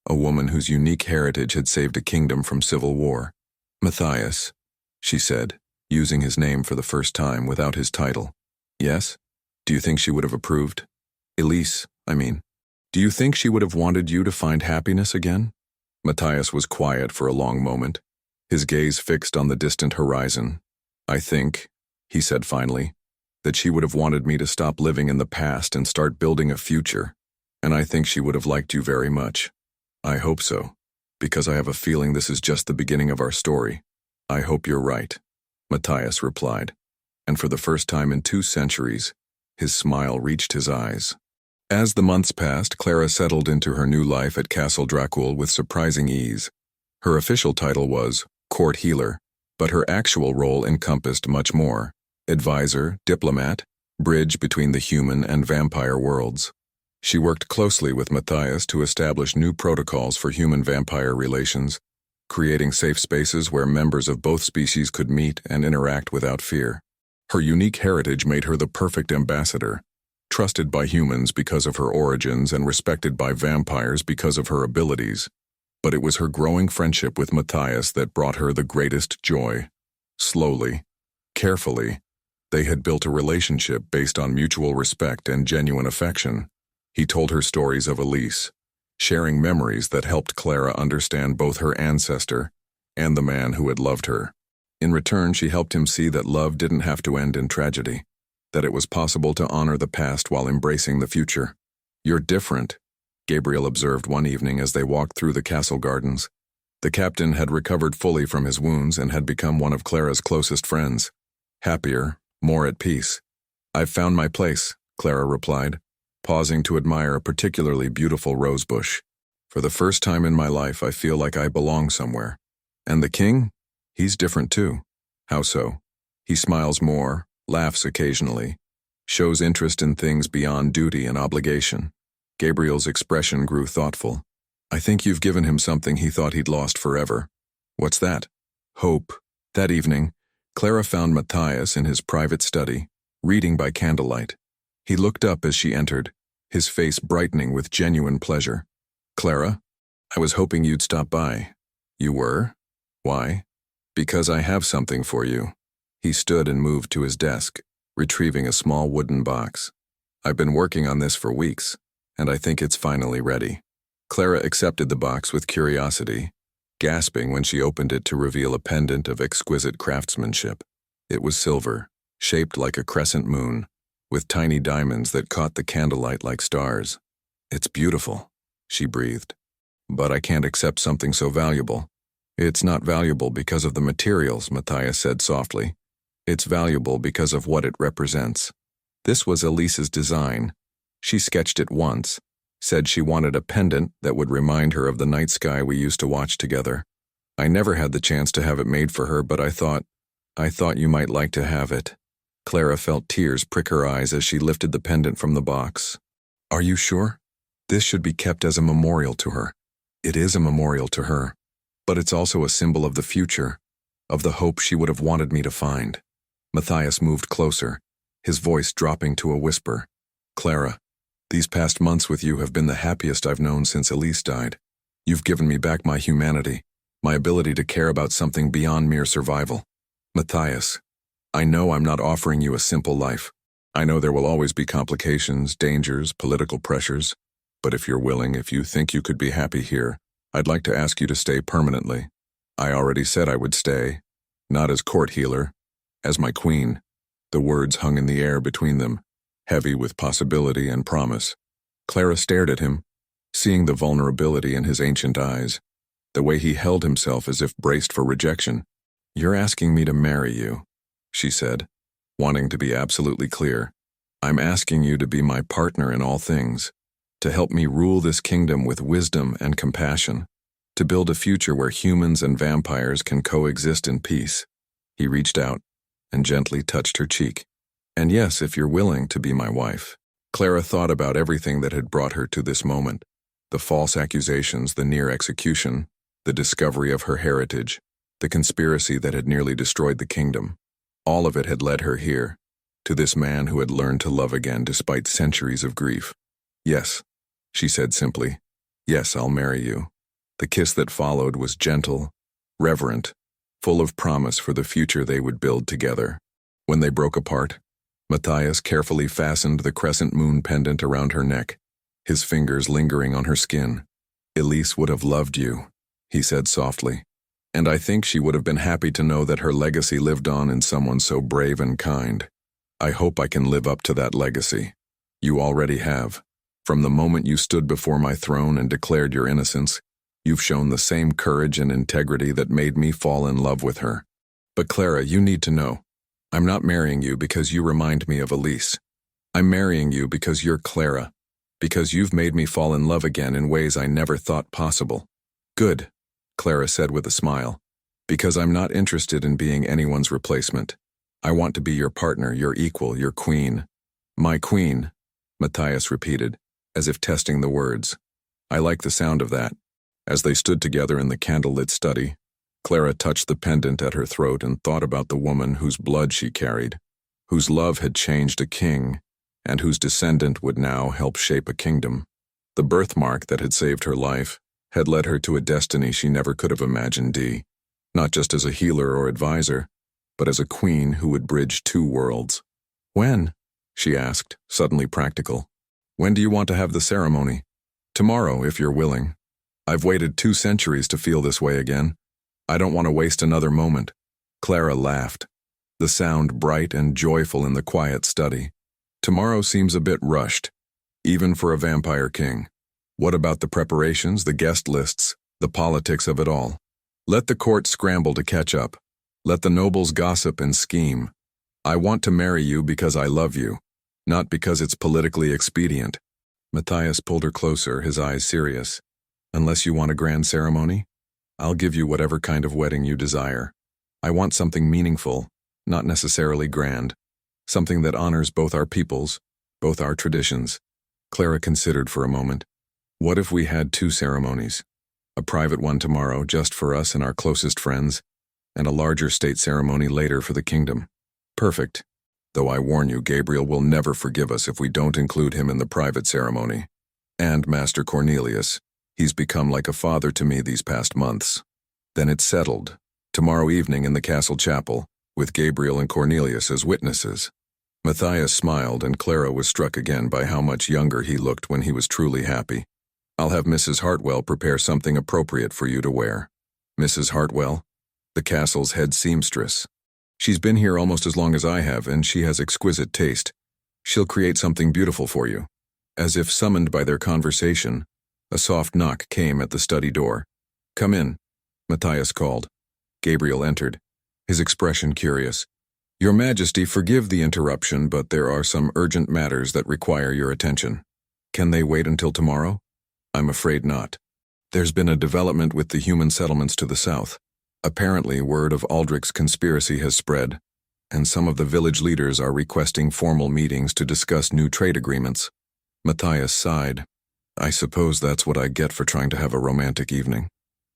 a woman whose unique heritage had saved a kingdom from civil war. Matthias, she said, using his name for the first time without his title. Yes? Do you think she would have approved? Elise, I mean. Do you think she would have wanted you to find happiness again? Matthias was quiet for a long moment, his gaze fixed on the distant horizon. I think, he said finally, that she would have wanted me to stop living in the past and start building a future. And I think she would have liked you very much. I hope so, because I have a feeling this is just the beginning of our story. I hope you're right, Matthias replied. And for the first time in 2 centuries, his smile reached his eyes. As the months passed, Clara settled into her new life at Castle Dracul with surprising ease. Her official title was court healer, but her actual role encompassed much more: advisor, diplomat, bridge between the human and vampire worlds. She worked closely with Matthias to establish new protocols for human-vampire relations, creating safe spaces where members of both species could meet and interact without fear. Her unique heritage made her the perfect ambassador, trusted by humans because of her origins and respected by vampires because of her abilities. But it was her growing friendship with Matthias that brought her the greatest joy. Slowly, carefully, they had built a relationship based on mutual respect and genuine affection. He told her stories of Elise, sharing memories that helped Clara understand both her ancestor and the man who had loved her. In return, she helped him see that love didn't have to end in tragedy, that it was possible to honor the past while embracing the future. You're different, Gabriel observed one evening as they walked through the castle gardens. The captain had recovered fully from his wounds and had become one of Clara's closest friends. Happier, more at peace. I've found my place, Clara replied, pausing to admire a particularly beautiful rosebush. For the first time in my life, I feel like I belong somewhere. And the king? He's different too. How so? He smiles more, laughs occasionally, shows interest in things beyond duty and obligation. Gabriel's expression grew thoughtful. I think you've given him something he thought he'd lost forever. What's that? Hope. That evening, Clara found Matthias in his private study, reading by candlelight. He looked up as she entered, his face brightening with genuine pleasure. Clara, I was hoping you'd stop by. You were? Why? Because I have something for you. He stood and moved to his desk, retrieving a small wooden box. I've been working on this for weeks, and I think it's finally ready. Clara accepted the box with curiosity, gasping when she opened it to reveal a pendant of exquisite craftsmanship. It was silver, shaped like a crescent moon, with tiny diamonds that caught the candlelight like stars. "It's beautiful," she breathed. "But I can't accept something so valuable." "It's not valuable because of the materials," Matthias said softly. "It's valuable because of what it represents." This was Elise's design. She sketched it once, said she wanted a pendant that would remind her of the night sky we used to watch together. I never had the chance to have it made for her, but I thought you might like to have it. Clara felt tears prick her eyes as she lifted the pendant from the box. "Are you sure? This should be kept as a memorial to her." "It is a memorial to her, but it's also a symbol of the future, of the hope she would have wanted me to find." Matthias moved closer, his voice dropping to a whisper. "Clara, these past months with you have been the happiest I've known since Elise died. You've given me back my humanity, my ability to care about something beyond mere survival. Matthias, I know I'm not offering you a simple life. I know there will always be complications, dangers, political pressures. But if you're willing, if you think you could be happy here, I'd like to ask you to stay permanently. I already said I would stay, not as court healer, as my queen." The words hung in the air between them, heavy with possibility and promise. Clara stared at him, seeing the vulnerability in his ancient eyes, the way he held himself as if braced for rejection. "You're asking me to marry you," she said, wanting to be absolutely clear. "I'm asking you to be my partner in all things, to help me rule this kingdom with wisdom and compassion, to build a future where humans and vampires can coexist in peace." He reached out and gently touched her cheek. "And yes, if you're willing to be my wife." Clara thought about everything that had brought her to this moment, the false accusations, the near execution, the discovery of her heritage, the conspiracy that had nearly destroyed the kingdom. All of it had led her here, to this man who had learned to love again despite centuries of grief. "Yes," she said simply. "Yes, I'll marry you." The kiss that followed was gentle, reverent, full of promise for the future they would build together. When they broke apart, Matthias carefully fastened the crescent moon pendant around her neck, his fingers lingering on her skin. "Elise would have loved you," he said softly, "and I think she would have been happy to know that her legacy lived on in someone so brave and kind. I hope I can live up to that legacy. You already have. From the moment you stood before my throne and declared your innocence, you've shown the same courage and integrity that made me fall in love with her. But Clara, you need to know, I'm not marrying you because you remind me of Elise. I'm marrying you because you're Clara, because you've made me fall in love again in ways I never thought possible." "Good," Clara said with a smile, "because I'm not interested in being anyone's replacement. I want to be your partner, your equal, your queen." "My queen," Matthias repeated, as if testing the words. "I like the sound of that." As they stood together in the candlelit study, Clara touched the pendant at her throat and thought about the woman whose blood she carried, whose love had changed a king, and whose descendant would now help shape a kingdom. The birthmark that had saved her life had led her to a destiny she never could have imagined, not just as a healer or advisor, but as a queen who would bridge two worlds. "When?" she asked, suddenly practical. "When do you want to have the ceremony?" "Tomorrow, if you're willing. I've waited 2 centuries to feel this way again. I don't want to waste another moment." Clara laughed, the sound bright and joyful in the quiet study. "Tomorrow seems a bit rushed, even for a vampire king. What about the preparations, the guest lists, the politics of it all? Let the court scramble to catch up. Let the nobles gossip and scheme. I want to marry you because I love you, not because it's politically expedient." Matthias pulled her closer, his eyes serious. "Unless you want a grand ceremony, I'll give you whatever kind of wedding you desire. I want something meaningful, not necessarily grand. Something that honors both our peoples, both our traditions." Clara considered for a moment. "What if we had 2 ceremonies? A private one tomorrow, just for us and our closest friends, and a larger state ceremony later for the kingdom." "Perfect. Though I warn you, Gabriel will never forgive us if we don't include him in the private ceremony. And Master Cornelius. He's become like a father to me these past months." "Then it's settled. Tomorrow evening in the castle chapel, with Gabriel and Cornelius as witnesses." Matthias smiled, and Clara was struck again by how much younger he looked when he was truly happy. "I'll have Mrs. Hartwell prepare something appropriate for you to wear." "Mrs. Hartwell?" "The castle's head seamstress. She's been here almost as long as I have, and she has exquisite taste. She'll create something beautiful for you." As if summoned by their conversation, a soft knock came at the study door. "Come in," Matthias called. Gabriel entered, his expression curious. "Your Majesty, forgive the interruption, but there are some urgent matters that require your attention. Can they wait until tomorrow?" "I'm afraid not. There's been a development with the human settlements to the south. Apparently, word of Aldrich's conspiracy has spread, and some of the village leaders are requesting formal meetings to discuss new trade agreements." Matthias sighed. "I suppose that's what I get for trying to have a romantic evening."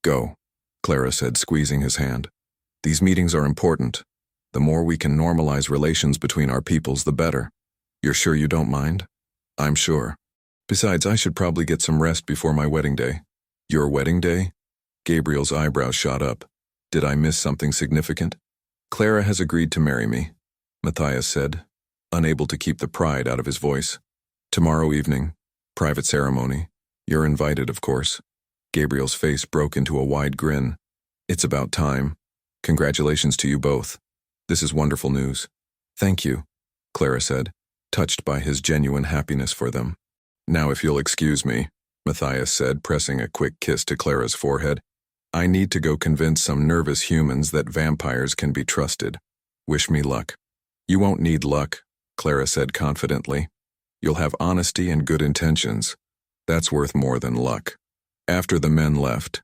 "Go," Clara said, squeezing his hand. "These meetings are important. The more we can normalize relations between our peoples, the better. You're sure you don't mind?" "I'm sure. Besides, I should probably get some rest before my wedding day." "Your wedding day?" Gabriel's eyebrows shot up. "Did I miss something significant?" "Clara has agreed to marry me," Matthias said, unable to keep the pride out of his voice. "Tomorrow evening, private ceremony. You're invited, of course." Gabriel's face broke into a wide grin. "It's about time. Congratulations to you both. This is wonderful news." "Thank you," Clara said, touched by his genuine happiness for them. "Now if you'll excuse me," Matthias said, pressing a quick kiss to Clara's forehead. "I need to go convince some nervous humans that vampires can be trusted. Wish me luck." "You won't need luck," Clara said confidently. "You'll have honesty and good intentions. That's worth more than luck." After the men left,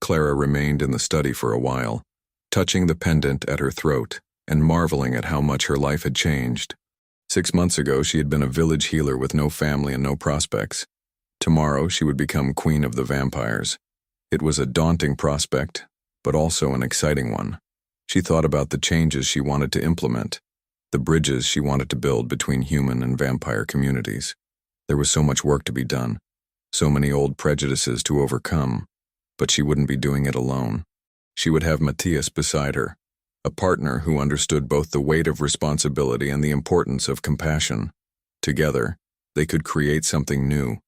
Clara remained in the study for a while, touching the pendant at her throat and marveling at how much her life had changed. 6 months ago, she had been a village healer with no family and no prospects. Tomorrow, she would become queen of the vampires. It was a daunting prospect, but also an exciting one. She thought about the changes she wanted to implement, the bridges she wanted to build between human and vampire communities. There was so much work to be done, so many old prejudices to overcome, but she wouldn't be doing it alone. She would have Matthias beside her, a partner who understood both the weight of responsibility and the importance of compassion. Together, they could create something new,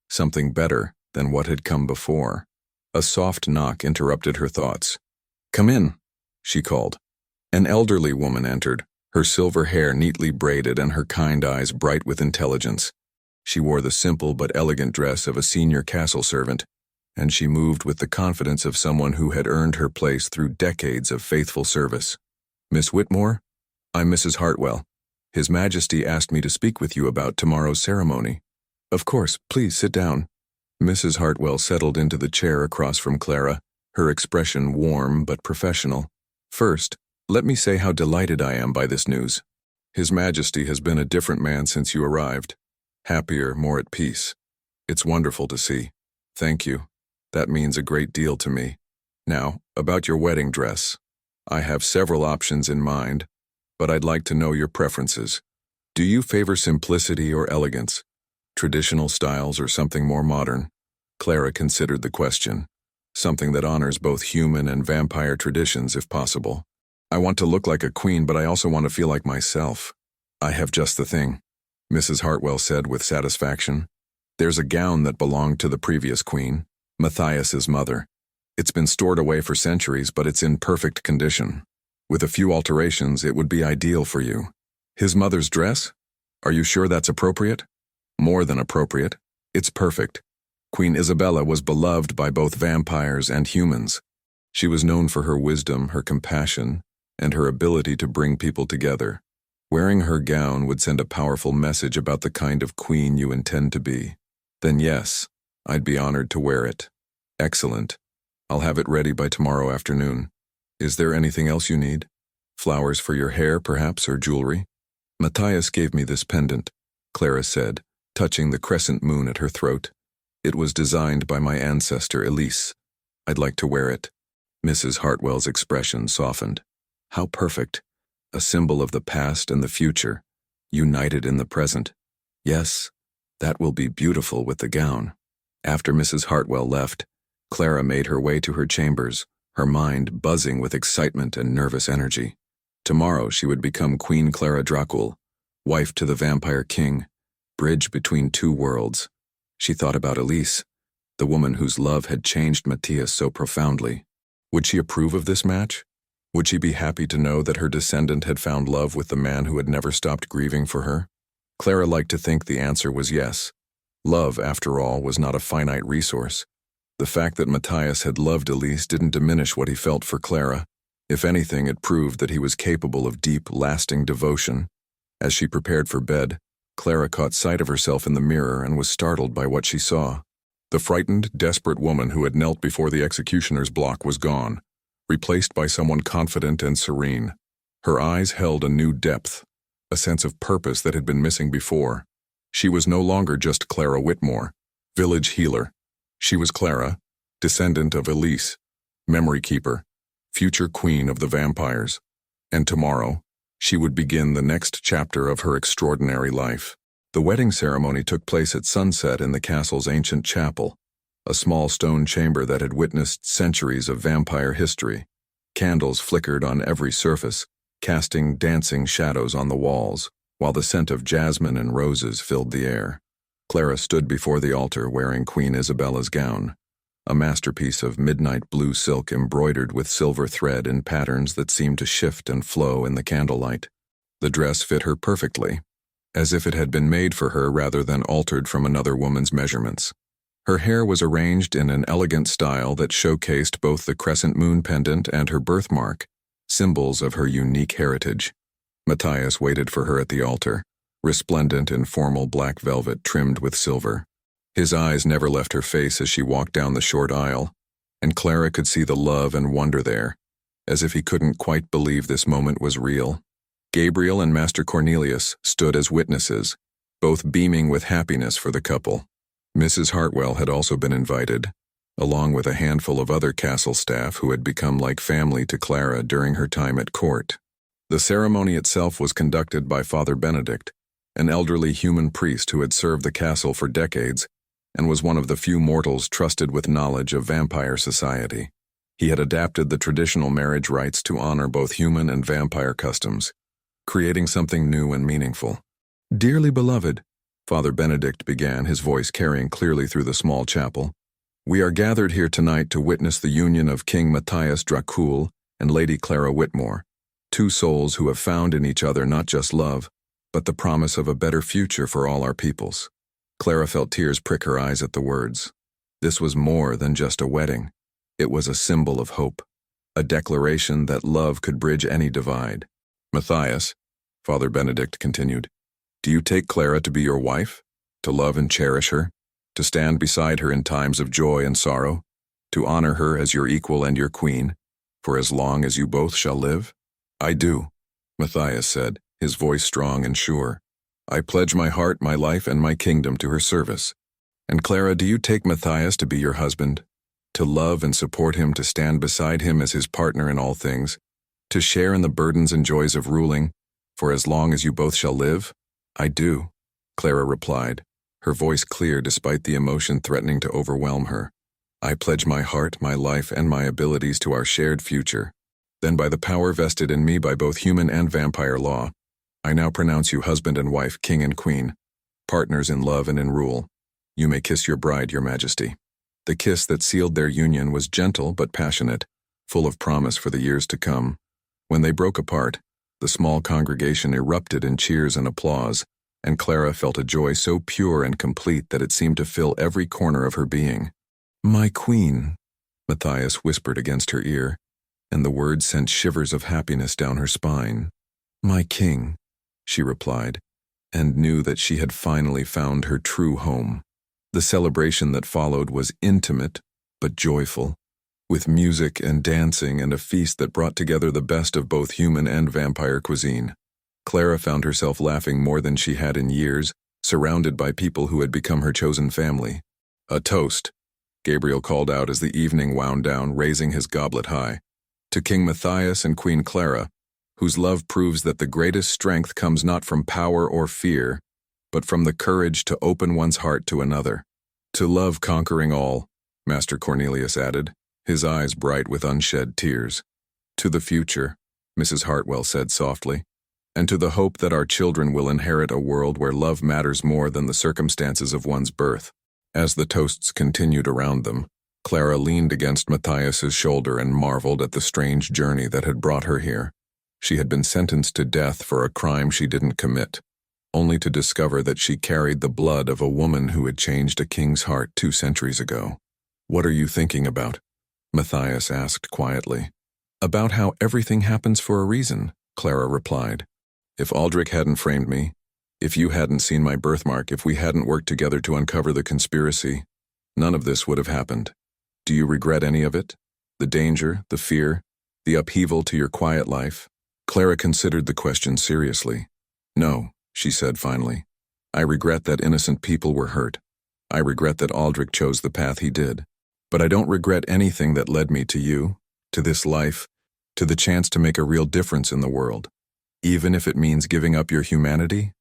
something better than what had come before. A soft knock interrupted her thoughts. "Come in," she called. An elderly woman entered, her silver hair neatly braided and her kind eyes bright with intelligence. She wore the simple but elegant dress of a senior castle servant, and she moved with the confidence of someone who had earned her place through decades of faithful service. "Miss Whitmore? I'm Mrs. Hartwell. His Majesty asked me to speak with you about tomorrow's ceremony." "Of course, please sit down." Mrs. Hartwell settled into the chair across from Clara, her expression warm but professional. "First, let me say how delighted I am by this news. His Majesty has been a different man since you arrived. Happier, more at peace. It's wonderful to see. Thank you. That means a great deal to me. Now, about your wedding dress. I have several options in mind, but I'd like to know your preferences. Do you favor simplicity or elegance? Traditional styles or something more modern?" Clara considered the question. "Something that honors both human and vampire traditions, if possible. I want to look like a queen, but I also want to feel like myself." "I have just the thing," Mrs. Hartwell said with satisfaction. "There's a gown that belonged to the previous queen, Matthias's mother. It's been stored away for centuries, but it's in perfect condition. With a few alterations, it would be ideal for you." "His mother's dress? Are you sure that's appropriate?" "More than appropriate. It's perfect. Queen Isabella was beloved by both vampires and humans. She was known for her wisdom, her compassion, and her ability to bring people together. Wearing her gown would send a powerful message about the kind of queen you intend to be. Then yes, I'd be honored to wear it." "Excellent. I'll have it ready by tomorrow afternoon. Is there anything else you need? Flowers for your hair, perhaps, or jewelry?" "Matthias gave me this pendant," Clara said, touching the crescent moon at her throat. "It was designed by my ancestor, Elise. I'd like to wear it." Mrs. Hartwell's expression softened. How perfect. A symbol of the past and the future, united in the present. Yes, that will be beautiful with the gown. After Mrs. Hartwell left, Clara made her way to her chambers, her mind buzzing with excitement and nervous energy. Tomorrow she would become Queen Clara Dracul, wife to the vampire king, bridge between two worlds. She thought about Elise, the woman whose love had changed Matthias so profoundly. Would she approve of this match? Would she be happy to know that her descendant had found love with the man who had never stopped grieving for her? Clara liked to think the answer was yes. Love, after all, was not a finite resource. The fact that Matthias had loved Elise didn't diminish what he felt for Clara. If anything, it proved that he was capable of deep, lasting devotion. As she prepared for bed, Clara caught sight of herself in the mirror and was startled by what she saw. The frightened, desperate woman who had knelt before the executioner's block was gone, replaced by someone confident and serene. Her eyes held a new depth, a sense of purpose that had been missing before. She was no longer just Clara Whitmore, village healer. She was Clara, descendant of Elise, memory keeper, future queen of the vampires. And tomorrow, she would begin the next chapter of her extraordinary life. The wedding ceremony took place at sunset in the castle's ancient chapel, a small stone chamber that had witnessed centuries of vampire history. Candles flickered on every surface, casting dancing shadows on the walls, while the scent of jasmine and roses filled the air. Clara stood before the altar wearing Queen Isabella's gown, a masterpiece of midnight blue silk embroidered with silver thread in patterns that seemed to shift and flow in the candlelight. The dress fit her perfectly, as if it had been made for her rather than altered from another woman's measurements. Her hair was arranged in an elegant style that showcased both the crescent moon pendant and her birthmark, symbols of her unique heritage. Matthias waited for her at the altar, resplendent in formal black velvet trimmed with silver. His eyes never left her face as she walked down the short aisle, and Clara could see the love and wonder there, as if he couldn't quite believe this moment was real. Gabriel and Master Cornelius stood as witnesses, both beaming with happiness for the couple. Mrs. Hartwell had also been invited, along with a handful of other castle staff who had become like family to Clara during her time at court. The ceremony itself was conducted by Father Benedict, an elderly human priest who had served the castle for decades and was one of the few mortals trusted with knowledge of vampire society. He had adapted the traditional marriage rites to honor both human and vampire customs, creating something new and meaningful. "Dearly beloved," Father Benedict began, his voice carrying clearly through the small chapel, "we are gathered here tonight to witness the union of King Matthias Dracul and Lady Clara Whitmore, two souls who have found in each other not just love, but the promise of a better future for all our peoples." Clara felt tears prick her eyes at the words. This was more than just a wedding. It was a symbol of hope, a declaration that love could bridge any divide. "Matthias," Father Benedict continued, "do you take Clara to be your wife, to love and cherish her, to stand beside her in times of joy and sorrow, to honor her as your equal and your queen, for as long as you both shall live?" "I do," Matthias said, his voice strong and sure. "I pledge my heart, my life, and my kingdom to her service." "And Clara, do you take Matthias to be your husband, to love and support him, to stand beside him as his partner in all things, to share in the burdens and joys of ruling, for as long as you both shall live?" "I do," Clara replied, her voice clear despite the emotion threatening to overwhelm her. "I pledge my heart, my life, and my abilities to our shared future. Then by the power vested in me by both human and vampire law, I now pronounce you husband and wife, king and queen, partners in love and in rule. You may kiss your bride, your majesty." The kiss that sealed their union was gentle but passionate, full of promise for the years to come. When they broke apart, the small congregation erupted in cheers and applause, and Clara felt a joy so pure and complete that it seemed to fill every corner of her being. "My queen," Matthias whispered against her ear, and the words sent shivers of happiness down her spine. "My king," she replied, and knew that she had finally found her true home. The celebration that followed was intimate but joyful, with music and dancing and a feast that brought together the best of both human and vampire cuisine. Clara found herself laughing more than she had in years, surrounded by people who had become her chosen family. "A toast," Gabriel called out as the evening wound down, raising his goblet high. "To King Matthias and Queen Clara, whose love proves that the greatest strength comes not from power or fear, but from the courage to open one's heart to another. To love conquering all," Master Cornelius added, his eyes bright with unshed tears. "To the future," Mrs. Hartwell said softly, and to the hope that our children will inherit a world where love matters more than the circumstances of one's birth. As the toasts continued around them, Clara leaned against Matthias's shoulder and marveled at the strange journey that had brought her here. She had been sentenced to death for a crime she didn't commit, only to discover that she carried the blood of a woman who had changed a king's heart 2 centuries ago. "What are you thinking about?" Matthias asked quietly. "About how everything happens for a reason," Clara replied. "If Aldrich hadn't framed me, if you hadn't seen my birthmark, if we hadn't worked together to uncover the conspiracy, none of this would have happened. Do you regret any of it? The danger, the fear, the upheaval to your quiet life?" Clara considered the question seriously. "No," she said finally. "I regret that innocent people were hurt. I regret that Aldrich chose the path he did. But I don't regret anything that led me to you, to this life, to the chance to make a real difference in the world, even if it means giving up your humanity.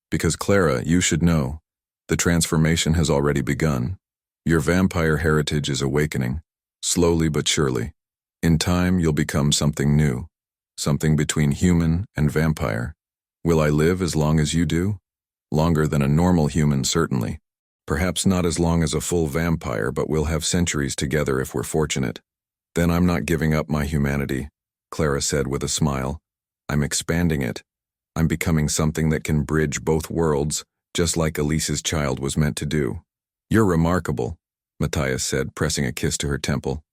Because Clara, you should know, the transformation has already begun. Your vampire heritage is awakening, slowly but surely. In time, you'll become something new, something between human and vampire. Will I live as long as you do? Longer than a normal human, certainly. Perhaps not as long as a full vampire, but we'll have centuries together if we're fortunate. Then I'm not giving up my humanity," Clara said with a smile. "I'm expanding it. I'm becoming something that can bridge both worlds, just like Elise's child was meant to do." "You're remarkable," Matthias said, pressing a kiss to her temple.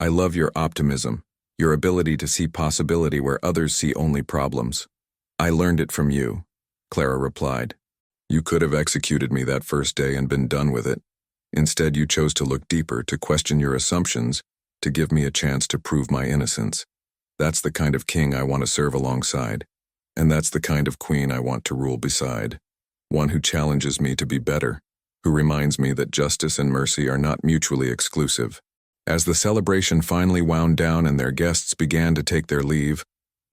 "I love your optimism, your ability to see possibility where others see only problems." "I learned it from you," Clara replied. "You could have executed me that first day and been done with it. Instead, you chose to look deeper, to question your assumptions, to give me a chance to prove my innocence. That's the kind of king I want to serve alongside, and that's the kind of queen I want to rule beside. One who challenges me to be better, who reminds me that justice and mercy are not mutually exclusive." As the celebration finally wound down and their guests began to take their leave,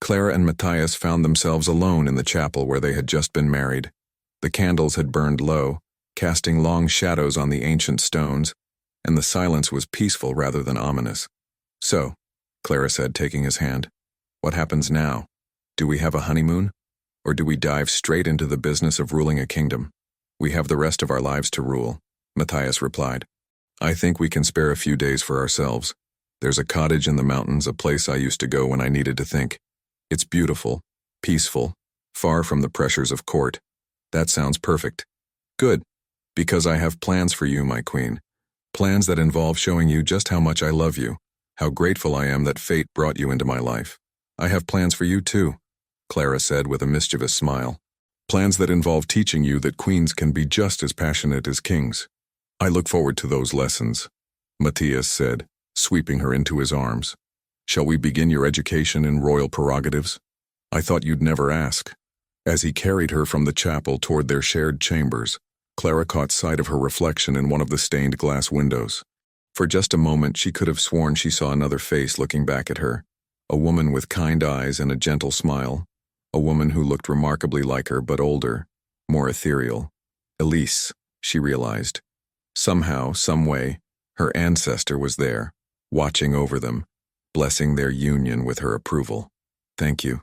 Clara and Matthias found themselves alone in the chapel where they had just been married. The candles had burned low, casting long shadows on the ancient stones, and the silence was peaceful rather than ominous. "So," Clara said, taking his hand, "what happens now? Do we have a honeymoon? Or do we dive straight into the business of ruling a kingdom?" "We have the rest of our lives to rule," Matthias replied. "I think we can spare a few days for ourselves. There's a cottage in the mountains, a place I used to go when I needed to think. It's beautiful, peaceful, far from the pressures of court." "That sounds perfect." "Good, because I have plans for you, my queen. Plans that involve showing you just how much I love you, how grateful I am that fate brought you into my life." "I have plans for you too," Clara said with a mischievous smile. "Plans that involve teaching you that queens can be just as passionate as kings." "I look forward to those lessons," Matthias said, sweeping her into his arms. "Shall we begin your education in royal prerogatives? I thought you'd never ask." As he carried her from the chapel toward their shared chambers, Clara caught sight of her reflection in one of the stained glass windows. For just a moment she could have sworn she saw another face looking back at her, a woman with kind eyes and a gentle smile, a woman who looked remarkably like her but older, more ethereal. Elise, she realized. Somehow, someway, her ancestor was there, watching over them, blessing their union with her approval. "Thank you,"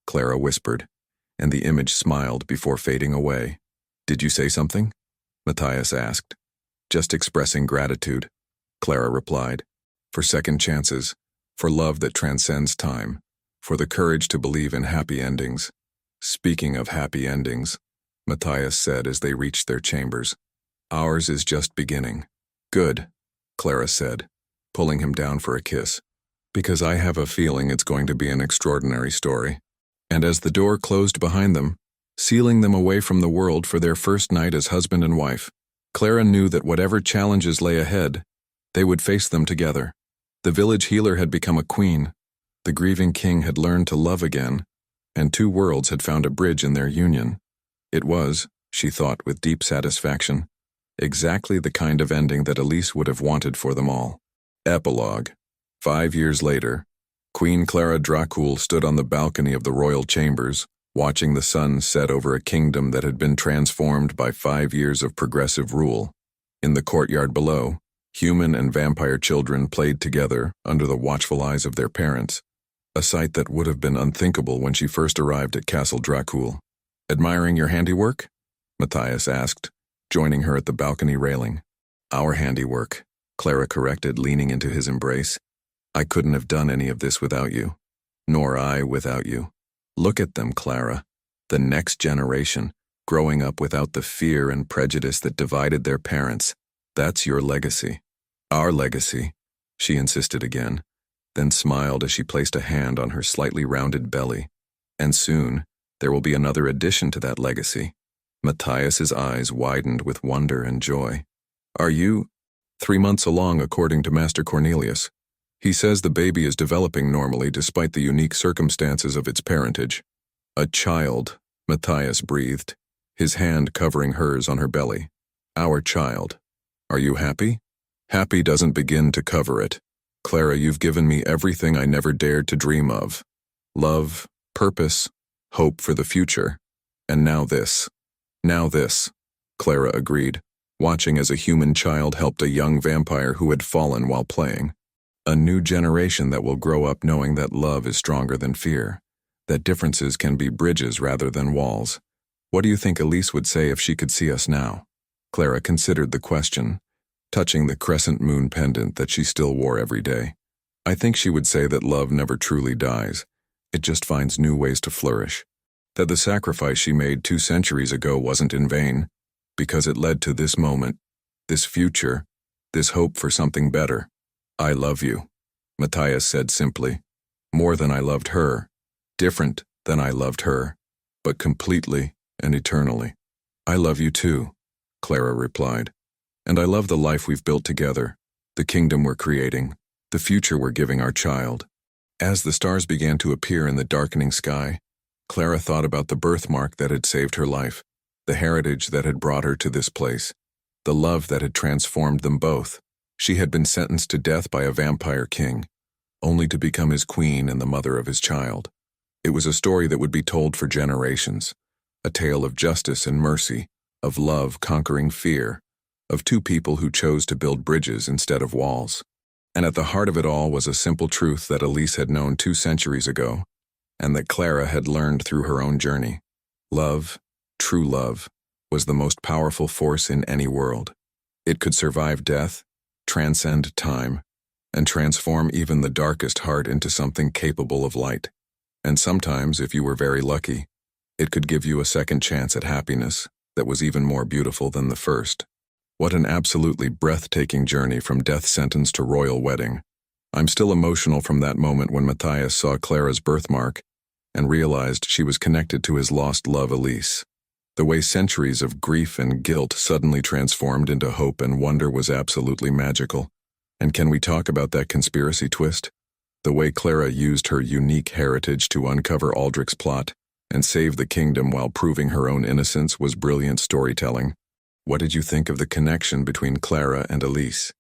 Clara whispered, and the image smiled before fading away. "Did you say something?" Matthias asked. "Just expressing gratitude," Clara replied. "For second chances, for love that transcends time, for the courage to believe in happy endings." "Speaking of happy endings," Matthias said as they reached their chambers, "ours is just beginning." "Good," Clara said, pulling him down for a kiss, "because I have a feeling it's going to be an extraordinary story." And as the door closed behind them, sealing them away from the world for their first night as husband and wife, Clara knew that whatever challenges lay ahead, they would face them together. The village healer had become a queen, the grieving king had learned to love again, and 2 worlds had found a bridge in their union. It was, she thought with deep satisfaction, exactly the kind of ending that Elise would have wanted for them all. Epilogue. 5 years later, Queen Clara Dracul stood on the balcony of the royal chambers, watching the sun set over a kingdom that had been transformed by 5 years of progressive rule. In the courtyard below, human and vampire children played together under the watchful eyes of their parents. a sight that would have been unthinkable when she first arrived at Castle Dracul. "Admiring your handiwork?" Matthias asked, joining her at the balcony railing. "Our handiwork," Clara corrected, leaning into his embrace. "I couldn't have done any of this without you. Nor I without you. Look at them, Clara. The next generation, growing up without the fear and prejudice that divided their parents. That's your legacy." "Our legacy," she insisted again, then smiled as she placed a hand on her slightly rounded belly. "And soon, there will be another addition to that legacy." Matthias's eyes widened with wonder and joy. "Are you 3 months along according to Master Cornelius? He says the baby is developing normally despite the unique circumstances of its parentage." "A child," Matthias breathed, his hand covering hers on her belly. "Our child. Are you happy?" "Happy doesn't begin to cover it. Clara, you've given me everything I never dared to dream of. Love, purpose, hope for the future. And now this." "Now this," Clara agreed, watching as a human child helped a young vampire who had fallen while playing. "A new generation that will grow up knowing that love is stronger than fear, that differences can be bridges rather than walls. What do you think Elise would say if she could see us now?" Clara considered the question, touching the crescent moon pendant that she still wore every day. "I think she would say that love never truly dies. It just finds new ways to flourish. That the sacrifice she made 2 centuries ago wasn't in vain, because it led to this moment, this future, this hope for something better." "I love you," Matthias said simply. "More than I loved her, different than I loved her, but completely and eternally." "I love you too," Clara replied. "And I love the life we've built together, the kingdom we're creating, the future we're giving our child." As the stars began to appear in the darkening sky, Clara thought about the birthmark that had saved her life, the heritage that had brought her to this place, the love that had transformed them both. She had been sentenced to death by a vampire king, only to become his queen and the mother of his child. It was a story that would be told for generations, a tale of justice and mercy, of love conquering fear, of 2 people who chose to build bridges instead of walls. And at the heart of it all was a simple truth that Elise had known 2 centuries ago, and that Clara had learned through her own journey. Love, true love, was the most powerful force in any world. It could survive death, transcend time, and transform even the darkest heart into something capable of light. And sometimes, if you were very lucky, it could give you a second chance at happiness that was even more beautiful than the first. What an absolutely breathtaking journey from death sentence to royal wedding. I'm still emotional from that moment when Matthias saw Clara's birthmark and realized she was connected to his lost love, Elise. The way centuries of grief and guilt suddenly transformed into hope and wonder was absolutely magical. And can we talk about that conspiracy twist? The way Clara used her unique heritage to uncover Aldrich's plot and save the kingdom while proving her own innocence was brilliant storytelling. What did you think of the connection between Clara and Elise?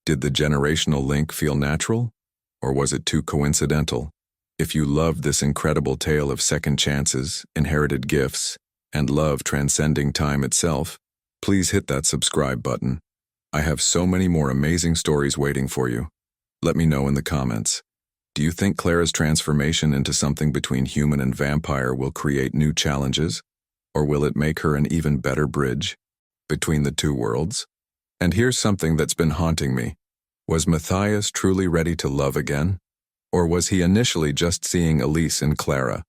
Did the generational link feel natural, or was it too coincidental? If you loved this incredible tale of second chances, inherited gifts, and love transcending time itself, please hit that subscribe button. I have so many more amazing stories waiting for you. Let me know in the comments. Do you think Clara's transformation into something between human and vampire will create new challenges, or will it make her an even better bridge between the 2 worlds? And here's something that's been haunting me. Was Matthias truly ready to love again? Or was he initially just seeing Elise and Clara?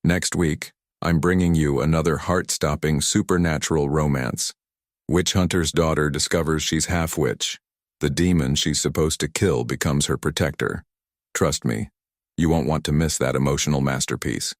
Next week, I'm bringing you another heart-stopping supernatural romance. Witch hunter's daughter discovers she's half-witch. The demon she's supposed to kill becomes her protector. Trust me, you won't want to miss that emotional masterpiece.